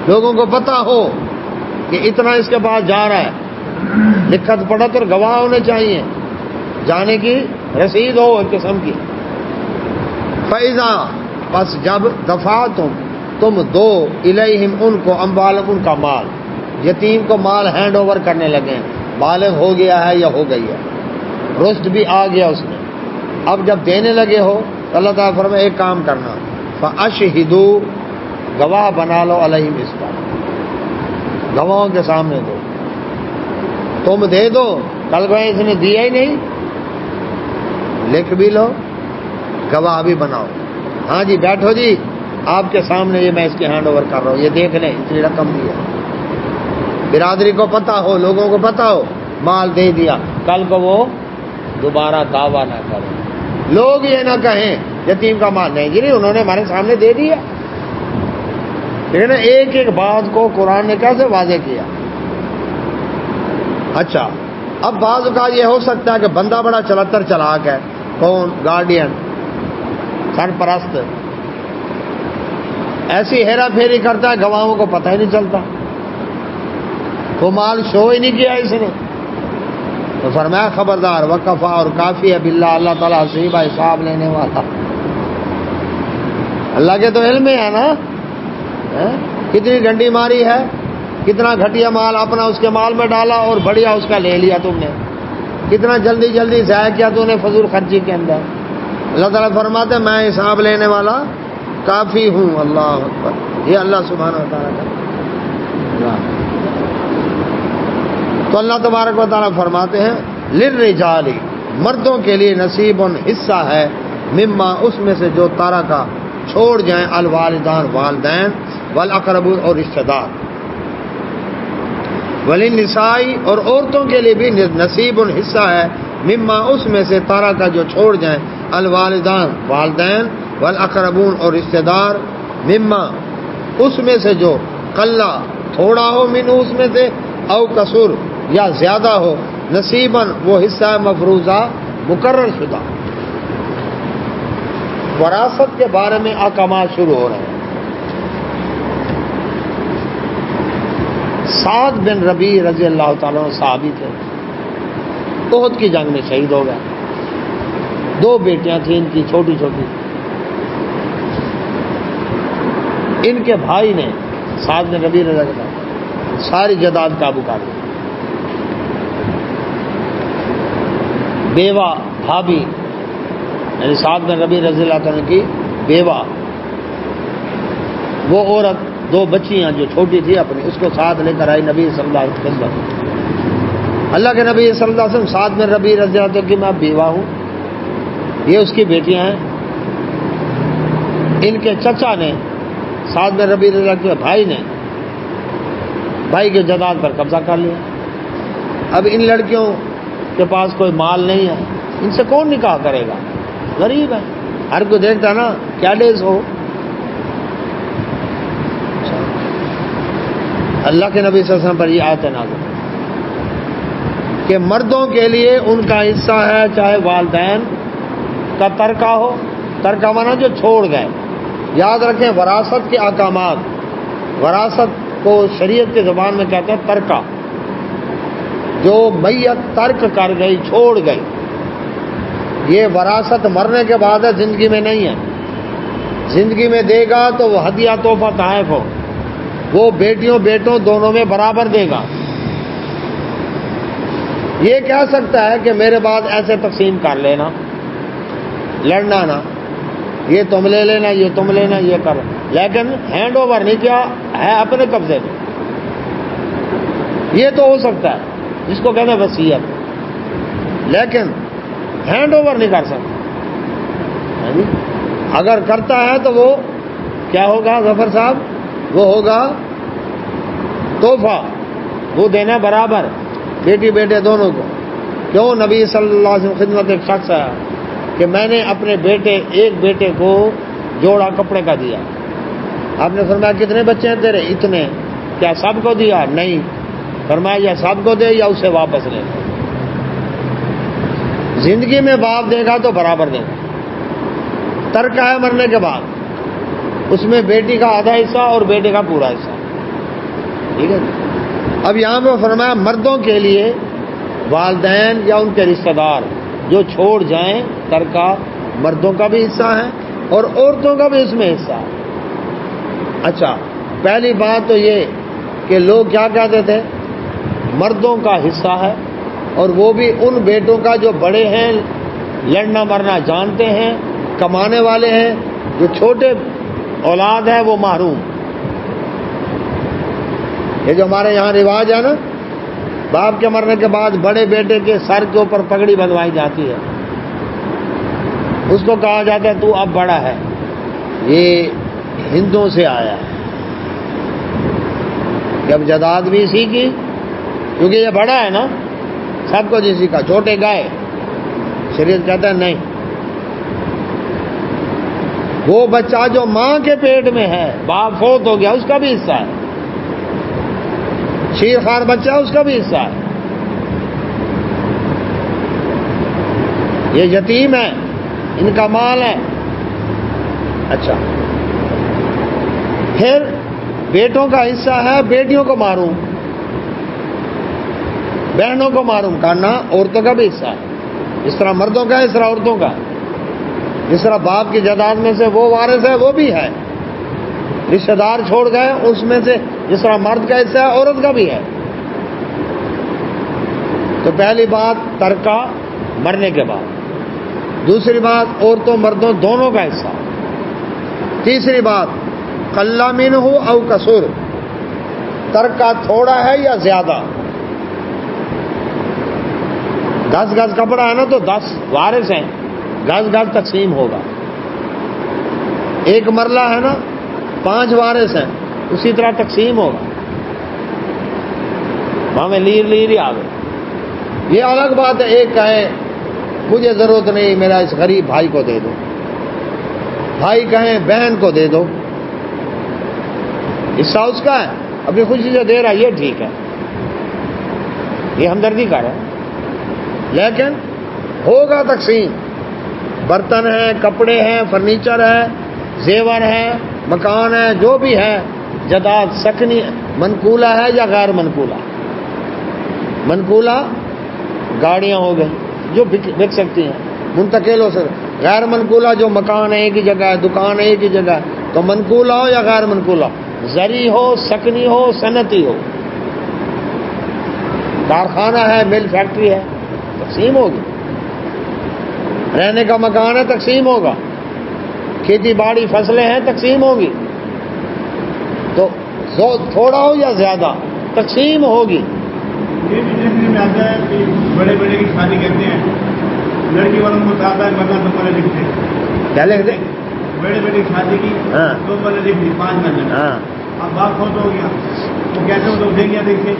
لوگوں کو پتہ ہو کہ اتنا اس کے پاس جا رہا ہے، لکھت پڑھت اور گواہ ہونے چاہیے، جانے کی رسید ہو ایک قسم کی۔ فَإِذَا، پس جب تم دو الیہم ان کو، اموالہم، ان کا مال، یتیم کو مال ہینڈ اوور کرنے لگے، بالغ ہو گیا ہے یا ہو گئی ہے، رشد بھی آ گیا اس میں، اب جب دینے لگے ہو تو اللہ تعالیٰ فرمائے ایک کام کرنا، فَأَشْهِدُوا، گواہ بنا لو، علیہم، اس پر، گواہوں کے سامنے دو، تم دے دو، کل گئے اس نے دیا ہی نہیں، لکھ بھی لو، گواہ بھی بناؤ، ہاں جی بیٹھو جی، آپ کے سامنے یہ میں اس کے ہینڈ اوور کر رہا ہوں، یہ دیکھ لیں اتنی رقم دی ہے، برادری کو پتہ ہو، لوگوں کو پتہ ہو، مال دے دیا، کل کو وہ دوبارہ دعویٰ نہ کریں، لوگ یہ نہ کہیں یتیم کا مال نہیں جی، انہوں نے ہمارے سامنے دے دیا، لیکن ایک ایک بات کو قرآن نے کیسے واضح کیا۔ اچھا اب بعض کا یہ ہو سکتا ہے کہ بندہ بڑا چلتر چلاک ہے، کون؟ گارڈین، سرپرست، ایسی ہیرا پھیری کرتا ہے گواہوں کو پتہ ہی نہیں چلتا، وہ مال شو ہی نہیں کیا اس نے. تو فرمایا خبردار، وقفہ اور کافی ہے باللہ، اللہ تعالیٰ حسیب حساب لینے والا. اللہ کے تو علم میں ہے نا. کتنی ڈنڈی ماری ہے، کتنا گھٹیا مال اپنا اس کے مال میں ڈالا اور بڑھیا اس کا لے لیا تم نے، کتنا جلدی جلدی ضائع کیا تو نے فضول خرچی کے اندر. اللہ تعالیٰ فرماتے ہیں میں حساب لینے والا کافی ہوں. اللہ اکبر. یہ اللہ سبحانہ و تعالیٰ کا. تو اللہ تبارک و تعالیٰ فرماتے ہیں للرجال، مردوں کے لیے نصیب حصہ ہے، مما اس میں سے جو ترکا چھوڑ جائیں الوالدان والدین والاقربون اور رشتہ دار، وللنساء اور عورتوں کے لیے بھی نصیب حصہ ہے، مما اس میں سے ترکا جو چھوڑ جائیں الوالدان والدین والاقربون اور رشتہ دار، مما اس میں سے جو قلہ تھوڑا ہو، منہ اس میں سے، او کثر یا زیادہ ہو، نصیباً وہ حصہ مفروضہ مقرر شدہ. وراثت کے بارے میں احکامات شروع ہو رہے ہیں. سعد بن ربیع رضی اللہ تعالیٰ عنہ صحابی تھے، احد کی جنگ میں شہید ہو گئے. 2 بیٹیاں تھیں ان کی چھوٹی چھوٹی. ان کے بھائی نے سعد بن ربیع رضی اللہ عنہ ساری جائیداد قابو کر لی. بیوہ بھابھی یعنی سعد بن ربیع رضی اللہ عنہ کی بیوہ، وہ عورت 2 بچیاں جو چھوٹی تھی اپنی، اس کو ساتھ لے کر آئی نبی صلی اللہ علیہ وسلم. اللہ کے نبی صلی اللہ علیہ وسلم سعد بن ربیع رضی اللہ عنہ کی میں بیوہ ہوں، یہ اس کی بیٹیاں ہیں. ان کے چچا نے سعد بن ربیع رضی اللہ عنہ کے بھائی نے بھائی کے جائیداد پر قبضہ کر لیا. اب ان لڑکیوں کے پاس کوئی مال نہیں ہے، ان سے کون نکاح کرے گا؟ غریب ہے، ہر کوئی دیکھتا نا کیا ڈیز ہو. اللہ کے نبی صلی اللہ علیہ وسلم پر یہ آیت نازل کہ مردوں کے لیے ان کا حصہ ہے، چاہے والدین کا ترکہ ہو. ترکہ مانا جو چھوڑ گئے. یاد رکھیں وراثت کے احکامات، وراثت کو شریعت کی زبان میں کہتے ہیں ترکہ. جو میت ترک کر گئی، چھوڑ گئی، یہ وراثت مرنے کے بعد ہے، زندگی میں نہیں ہے. زندگی میں دے گا تو وہ ہدیہ تحفہ تحائف ہو، وہ بیٹیوں بیٹوں دونوں میں برابر دے گا. یہ کہہ سکتا ہے کہ میرے بعد ایسے تقسیم کر لینا، لڑنا نہ، یہ تم لے لینا، یہ تم لینا، یہ کر، لیکن ہینڈ اوور نہیں کیا ہے اپنے قبضے میں. یہ تو ہو سکتا ہے جس کو کہتے ہیں وصیت، لیکن ہینڈ اوور نہیں کر سکتا. اگر کرتا ہے تو وہ کیا ہوگا ظفر صاحب؟ وہ ہوگا تحفہ، وہ دینا برابر بیٹی بیٹے دونوں کو. کیوں؟ نبی صلی اللہ علیہ وسلم خدمت ایک شخص ہے کہ میں نے اپنے ایک بیٹے کو جوڑا کپڑے کا دیا. آپ نے فرمایا کتنے بچے ہیں تیرے؟ اتنے. کیا سب کو دیا؟ نہیں. فرمایا یا سب کو دے یا اسے واپس لے. زندگی میں باپ دے گا تو برابر دے گا. ترکہ ہے مرنے کے بعد، اس میں بیٹی کا آدھا حصہ اور بیٹے کا پورا حصہ. ٹھیک ہے. اب یہاں پہ فرمایا مردوں کے لیے والدین یا ان کے رشتہ دار جو چھوڑ جائیں، ترکہ مردوں کا بھی حصہ ہے اور عورتوں کا بھی اس میں حصہ ہے. اچھا، پہلی بات تو یہ کہ لوگ کیا کہتے تھے؟ مردوں کا حصہ ہے، اور وہ بھی ان بیٹوں کا جو بڑے ہیں، لڑنا مرنا جانتے ہیں، کمانے والے ہیں. جو چھوٹے اولاد ہے وہ محروم. یہ جو ہمارے یہاں رواج ہے نا، باپ کے مرنے کے بعد بڑے بیٹے کے سر کے اوپر پگڑی بندھوائی جاتی ہے، اس کو کہا جاتا ہے تو اب بڑا ہے. یہ ہندوؤں سے آیا ہے. جب جائیداد بھی اسی کی، کیونکہ یہ بڑا ہے نا، سب کو جسی کا. چھوٹے گئے، شریعت کہتا ہے نہیں، وہ بچہ جو ماں کے پیٹ میں ہے، باپ فوت ہو گیا، اس کا بھی حصہ ہے. شیر خوار بچہ اس کا بھی حصہ ہے. یہ یتیم ہے، ان کا مال ہے. اچھا، پھر بیٹوں کا حصہ ہے بیٹیوں کو ماروں، بہنوں کو ماروں، کہنا عورتوں کا بھی حصہ ہے، جس طرح مردوں کا ہے اس طرح عورتوں کا ہے، جس طرح باپ کی جائیداد میں سے وہ وارث ہے وہ بھی ہے، رشتہ دار چھوڑ گئے اس میں سے جس طرح مرد کا حصہ ہے عورت کا بھی ہے۔ تو پہلی بات ترکہ مرنے کے بعد، دوسری بات عورتوں مردوں دونوں کا حصہ، تیسری بات قل منہ او کثر، ترکہ تھوڑا ہے یا زیادہ۔ 10 گز کپڑا ہے نا تو 10 وارث ہیں، گز گز تقسیم ہوگا۔ ایک مرلہ ہے نا 5 وارث ہیں، اسی طرح تقسیم ہوگا۔ وہاں میں لیر ہی آ گئے۔ یہ الگ بات ہے، ایک کہے مجھے ضرورت نہیں، میرا اس غریب بھائی کو دے دو، بھائی کہیں بہن کو دے دو، حصہ اس کا ہے، اپنی خوشی سے دے رہا، یہ ٹھیک ہے، یہ ہمدردی کا ہے، لیکن ہوگا تقسیم۔ برتن ہیں، کپڑے ہیں، فرنیچر ہے، زیور ہے، مکان ہے، جو بھی ہے، جائیداد سکنی منقولہ ہے یا غیر منقولہ۔ منقولہ گاڑیاں ہو گئی جو بک سکتی ہیں، منتقل ہو سکتی۔ غیر منقولہ جو مکان ایک ہی جگہ ہے، دکان ایک ہی جگہ ہے، تو منقولہ ہو یا غیر منقولہ، زرعی ہو، سکنی ہو، صنعتی ہو، کارخانہ ہے، مل فیکٹری ہے، تقسیم ہوگی۔ رہنے کا مکان ہے، تقسیم ہوگا۔ کھیتی باڑی فصلیں ہیں، تقسیم ہوگی۔ تو تھوڑا ہو یا زیادہ تقسیم ہوگی۔ یہ بھی دیکھنے میں آتا ہے کہ بڑے بڑے کی شادی کرتے ہیں، لڑکی والوں کو چاہتا ہے مرنا 2 مرلے لکھتے ہیں، کیا لکھتے؟ بڑے بڑے کی شادی کی 2 مرلے لکھ دی، 5 مرلے۔ اب باپ فوت ہو گیا، وہ کہتے ہیں تو دیں گے دیکھیے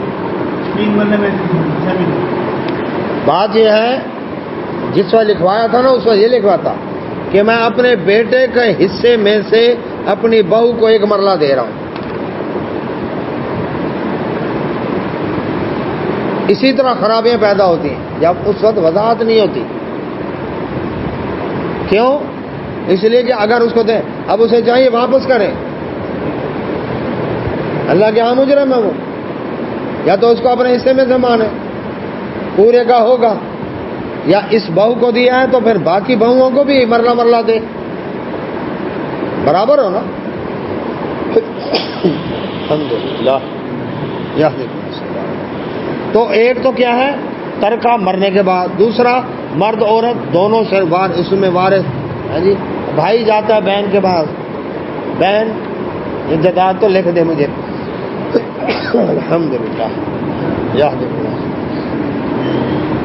3 مرلے میں شامل۔ بات یہ ہے جس وقت لکھوایا تھا نا اس وقت یہ لکھواتا کہ میں اپنے بیٹے کے حصے میں سے اپنی بہو کو 1 مرلہ دے رہا ہوں۔ اسی طرح خرابیاں پیدا ہوتی ہیں جب اس وقت وضاحت نہیں ہوتی۔ کیوں؟ اس لیے کہ اگر اس کو دیں، اب اسے چاہیے واپس کریں، اللہ کے ہاں مجرم ہے وہ، یا تو اس کو اپنے حصے میں سے مانے، پورے کا ہوگا، یا اس بہو کو دیا ہے تو پھر باقی بہوؤں کو بھی مرلہ مرلہ دے، برابر ہو نا۔ الحمدللہ۔ تو ایک تو کیا ہے ترکہ مرنے کے بعد، دوسرا مرد عورت دونوں سے اس میں وارث ہے جی۔ بھائی جاتا ہے بہن کے پاس، بہن یہ جائیداد تو لکھ دے مجھے، الحمدللہ۔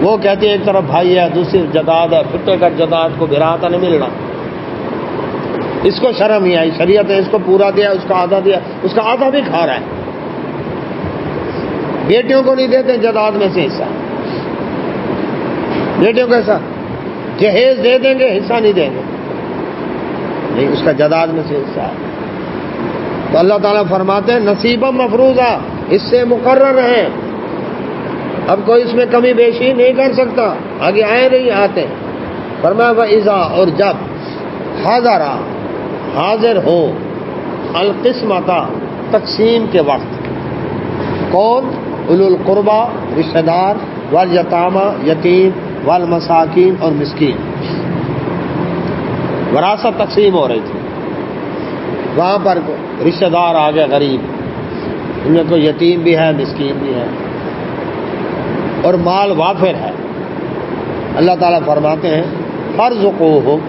وہ کہتی ہے ایک طرف بھائی ہے دوسری جائیداد ہے، پھٹے کا جائیداد کو براتا نہیں ملنا، اس کو شرم ہی آئی، شریعت نے اس کو پورا دیا، اس کا آدھا دیا، اس کا آدھا بھی کھا رہا ہے۔ بیٹیوں کو نہیں دیتے جائیداد میں سے حصہ، بیٹیوں کا حصہ جہیز دے دیں گے، حصہ نہیں دیں گے، نہیں، اس کا جائیداد میں سے حصہ ہے۔ تو اللہ تعالیٰ فرماتے ہیں نصیبا مفروضہ، اس سے مقرر ہیں، اب کوئی اس میں کمی بیشی نہیں کر سکتا، آگے آئے نہیں آتے۔ فرمایا وَإِذَا، اور جب حاضر ہو القسمۃ، تقسیم کے وقت، کون؟ اولو القربہ، رشتہ دار، والیتامى، یتیم، والمساکین، اور مسکین۔ وراثت تقسیم ہو رہی تھی، وہاں پر رشتہ دار آ گئے غریب، ان میں کوئی یتیم بھی ہے، مسکین بھی ہے، اور مال وافر ہے۔ اللہ تعالیٰ فرماتے ہیں فارزقوہم،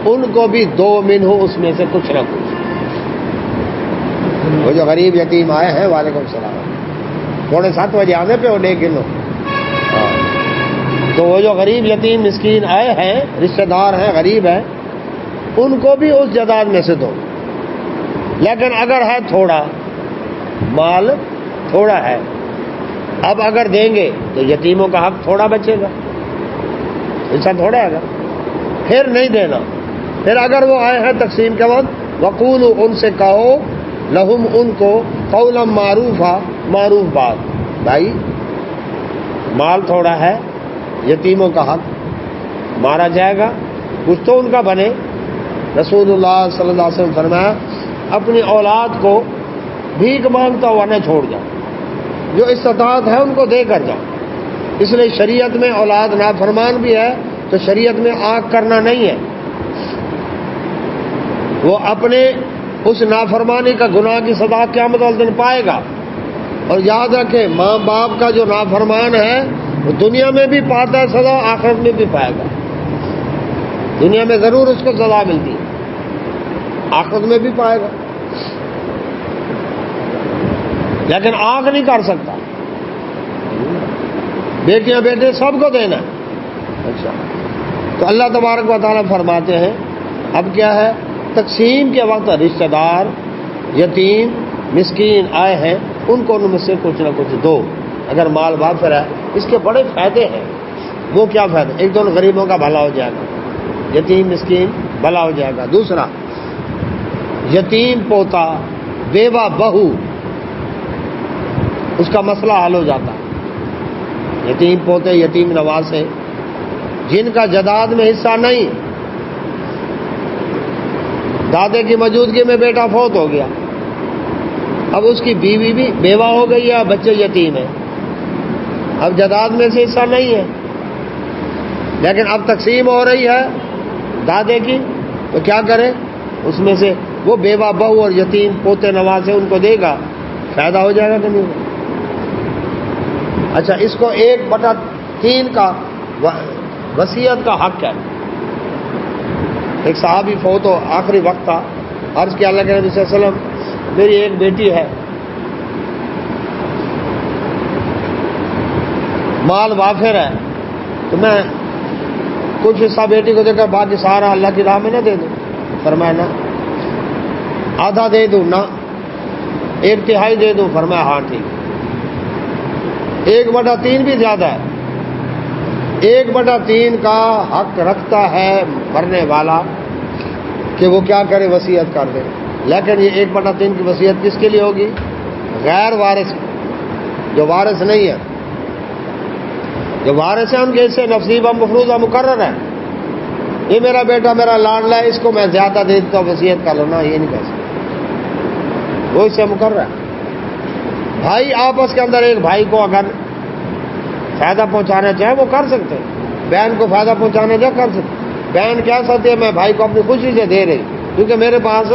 ان کو بھی دو منہ، اس میں سے کچھ نہ کچھ۔ وہ جو غریب یتیم آئے ہیں، وعلیکم السلام، 6:45 بجے آنے پہ وہ 1 کلو، تو وہ جو غریب یتیم مسکین آئے ہیں، رشتہ دار ہیں، غریب ہیں، ان کو بھی اس جائیداد میں سے دو۔ لیکن اگر ہے تھوڑا مال، تھوڑا ہے، اب اگر دیں گے تو یتیموں کا حق تھوڑا بچے گا، ایسا تھوڑا ہے گا، پھر نہیں دینا۔ پھر اگر وہ آئے ہیں تقسیم کے وقت، وقولوا، ان سے کہو، لہم، ان کو، قولا معروفا، معروف بات، بھائی مال تھوڑا ہے، یتیموں کا حق مارا جائے گا، کچھ تو ان کا بنے۔ رسول اللہ صلی اللہ علیہ وسلم فرمایا اپنی اولاد کو بھیک مانگتا ہوا نہ چھوڑ جاؤ، جو استطاعت ہے ان کو دے کر جاؤ۔ اس لیے شریعت میں اولاد نافرمان بھی ہے تو شریعت میں آنکھ کرنا نہیں ہے، وہ اپنے اس نافرمانی کا گناہ کی سزا قیامت والے دن پائے گا۔ اور یاد رکھیں، ماں باپ کا جو نافرمان ہے وہ دنیا میں بھی پاتا ہے سزا، آخرت میں بھی پائے گا۔ دنیا میں ضرور اس کو سزا ملتی ہے، آخرت میں بھی پائے گا، لیکن آنکھ نہیں کر سکتا۔ بیٹیاں بیٹے سب کو دینا ہے۔ اچھا، تو اللہ تبارک و تعالیٰ فرماتے ہیں اب کیا ہے، تقسیم کے وقت رشتہ دار، یتیم، مسکین آئے ہیں، ان کو ان میں سے کچھ نہ کچھ دو۔ اگر مال وافر ہے، اس کے بڑے فائدے ہیں۔ وہ کیا فائدہ؟ ایک تو غریبوں کا بھلا ہو جائے گا، یتیم مسکین بھلا ہو جائے گا۔ دوسرا، یتیم پوتا، بیوہ بہو، اس کا مسئلہ حل ہو جاتا ہے۔ یتیم پوتے، یتیم نواسے جن کا جداد میں حصہ نہیں، دادے کی موجودگی میں بیٹا فوت ہو گیا، اب اس کی بیوی بھی بیوہ ہو گئی ہے، بچے یتیم ہیں، اب جداد میں سے حصہ نہیں ہے، لیکن اب تقسیم ہو رہی ہے دادے کی، تو کیا کرے؟ اس میں سے وہ بیوہ بہو اور یتیم پوتے نواسے ان کو دے گا، فائدہ ہو جائے گا کہ نہیں؟ اچھا، اس کو 1/3 کا وصیت کا حق ہے۔ ایک صحابی فوت ہو، آخری وقت تھا، عرض کیا اللہ کے نبی صلی اللہ علیہ وسلم میری ایک بیٹی ہے، مال وافر ہے، تو میں کچھ حصہ بیٹی کو دے کر باقی سارا اللہ کی راہ میں نہ دے دوں؟ فرمایا نہ۔ آدھا دے دوں؟ نہ۔ 1/3 دے دوں؟ فرمایا ہاں ٹھیک۔ 1/3 بھی زیادہ ہے۔ 1/3 کا حق رکھتا ہے مرنے والا کہ وہ کیا کرے؟ وصیت کر دے، لیکن یہ 1/3 کی وصیت کس کے لیے ہوگی؟ غیر وارث، جو وارث نہیں ہے۔ جو وارث ہیں ان کے حصے نصیبہ مفروضہ مقرر ہے، یہ میرا بیٹا میرا لاڈلا ہے، اس کو میں زیادہ دے دیتا ہوں، وصیت کر لو، نہ، یہ نہیں کر سکتا، وہ حصے مقرر ہے۔ بھائی آپس کے اندر ایک بھائی کو اگر فائدہ پہنچانا چاہے وہ کر سکتے ہیں، بہن کو فائدہ پہنچانا چاہے کر سکتے، بہن کہہ سکتی ہے میں بھائی کو اپنی خوشی سے دے رہی کیونکہ میرے پاس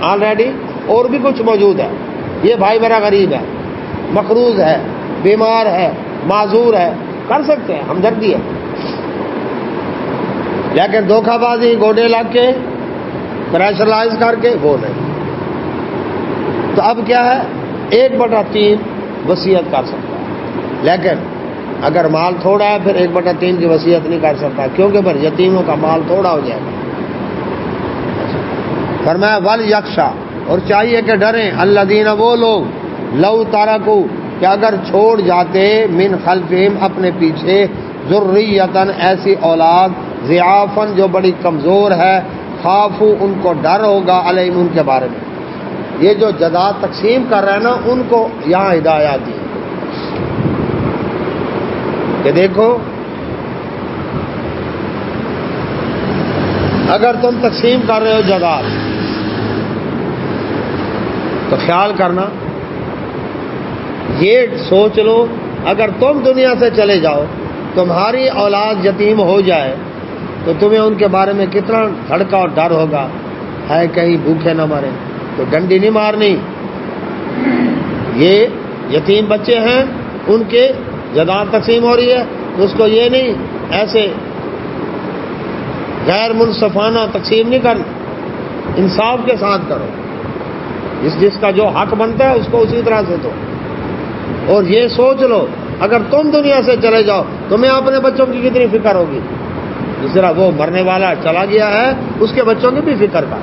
آلریڈی اور بھی کچھ موجود ہے، یہ بھائی میرا غریب ہے، مقروض ہے، بیمار ہے، معذور ہے، کر سکتے ہیں، ہمدردی ہے۔ لیکن دھوکہ بازی، گوڈے لگ کے، پریشرائز کر کے، وہ نہیں۔ تو اب کیا ہے، 1/3 وصیت کر سکتا ہے، لیکن اگر مال تھوڑا ہے پھر 1/3 کی وصیت نہیں کر سکتا، کیونکہ پھر یتیموں کا مال تھوڑا ہو جائے گا۔ فرمایا وَلْيَخْشَى، اور چاہیے کہ ڈریں، الذین، وہ لوگ، لو ترکوا، کہ اگر چھوڑ جاتے، من خلفہم، اپنے پیچھے، ذریۃً، ایسی اولاد، ضعافاً، جو بڑی کمزور ہے، خافوا، ان کو ڈر ہوگا، علیہم، ان کے بارے میں۔ یہ جو جداد تقسیم کر رہے ہیں نا، ان کو یہاں ہدایات دی کہ دیکھو اگر تم تقسیم کر رہے ہو جداد، تو خیال کرنا، یہ سوچ لو اگر تم دنیا سے چلے جاؤ، تمہاری اولاد یتیم ہو جائے، تو تمہیں ان کے بارے میں کتنا دھڑکا اور ڈر ہوگا، ہے کہیں بھوکے نہ مرے، تو ڈنڈی نہیں مارنی۔ یہ یتیم بچے ہیں، ان کے جداد تقسیم ہو رہی ہے، تو اس کو یہ نہیں ایسے غیر منصفانہ تقسیم نہیں کرنا، انصاف کے ساتھ کرو، جس کا جو حق بنتا ہے اس کو اسی طرح سے دو۔ اور یہ سوچ لو اگر تم دنیا سے چلے جاؤ تمہیں اپنے بچوں کی کتنی فکر ہوگی، جس طرح وہ مرنے والا چلا گیا ہے اس کے بچوں کی بھی فکر کا،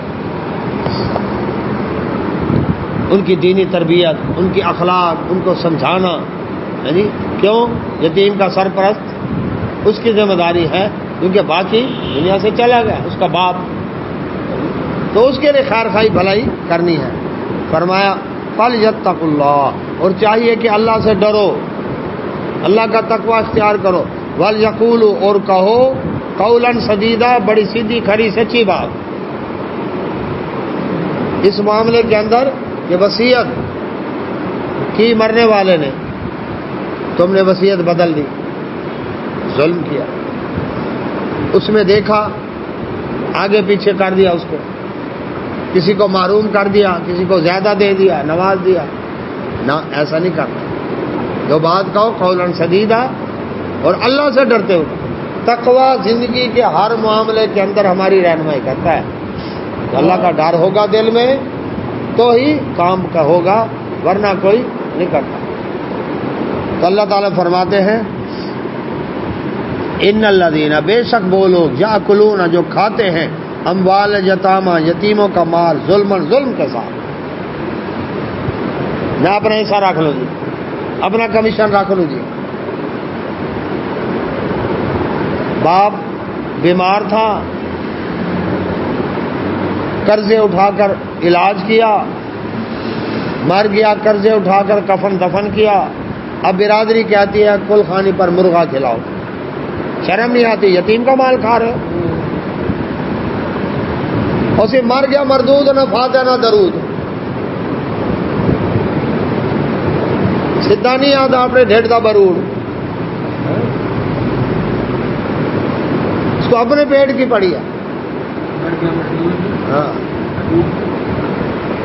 ان کی دینی تربیت، ان کی اخلاق، ان کو سمجھانا، یعنی کیوں؟ یتیم کا سرپرست اس کی ذمہ داری ہے، کیونکہ باقی دنیا سے چلا گیا اس کا باپ، تو اس کے لیے خیر خواہی بھلائی کرنی ہے۔ فرمایا فَلْيَتَّقُوا اللَّهَ، اور چاہیے کہ اللہ سے ڈرو، اللہ کا تقوی اختیار کرو، وَلْيَقُولُوا، اور کہو، قَوْلًا سَدِيدًا، بڑی سیدھی کھری سچی بات، اس معاملے کے اندر کہ وصیت کی مرنے والے نے، تم نے وصیت بدل دی، ظلم کیا، اس میں دیکھا آگے پیچھے کر دیا، اس کو کسی کو محروم کر دیا، کسی کو زیادہ دے دیا، نواز دیا، نہ ایسا نہیں کرنا۔ جو بات کہو قولاً سدیدہ، اور اللہ سے ڈرتے ہو۔ تقویٰ زندگی کے ہر معاملے کے اندر ہماری رہنمائی کرتا ہے۔ تو اللہ کا ڈر ہوگا دل میں تو ہی کام کا ہوگا، ورنہ کوئی نہیں کرتا۔ تو اللہ تعالیٰ فرماتے ہیں ان الذین، بے شک وہ لوگ یاکلون جو کھاتے ہیں اموال یتامیٰ یتیموں کا مال ظلم کے ساتھ، نہ اپنا حصہ رکھ لو جی، اپنا کمیشن رکھ لو جی۔ باپ بیمار تھا، قرضے اٹھا کر علاج کیا، مر گیا، قرضے اٹھا کر کفن دفن کیا، اب برادری کہتی ہے کل خانی پر مرغا کھلاؤ، شرم نہیں آتی؟ یتیم کا مال کھا رہے ہو، اسے مر گیا مردود، نہ فاتحہ نہ درود، سیدھا نہیں آتا اپنے ڈھیڈ دا بروڑ، اس کو اپنے پیٹ کی پڑی ہے، ہاں،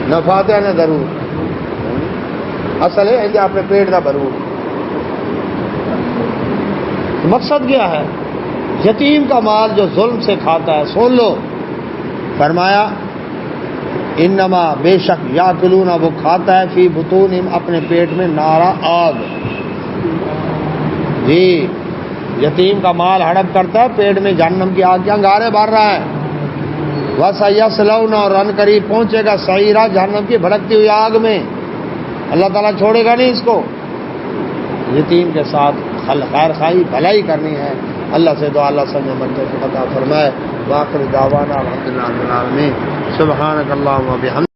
نہ فاتحہ نہ درود، اصل ہے اپنے پیٹ دا بروڑ۔ مقصد کیا ہے؟ یتیم کا مال جو ظلم سے کھاتا ہے، سن لو، فرمایا انما، بے شک، یاکلون، وہ کھاتا ہے، فی بطونہم، اپنے پیٹ میں، نارا، آگ۔ جی، یتیم کا مال ہڑپ کرتا ہے، پیٹ میں جہنم کی آگ کے انگارے بھر رہا ہے۔ وَسَيَصْلَوْنَ، اور ان قریب پہنچے گا، سعیرا، جہنم کی بھڑکتی ہوئی آگ میں۔ اللہ تعالیٰ چھوڑے گا نہیں اس کو۔ یتیم کے ساتھ خیر خواہی، بھلائی کرنی ہے۔ اللہ سے دعا اللہ سب نے توفیق عطا فرمائے۔ وآخر دعوانا الحمدللہ رب العالمین۔ سبحانک اللہم و بحمدک۔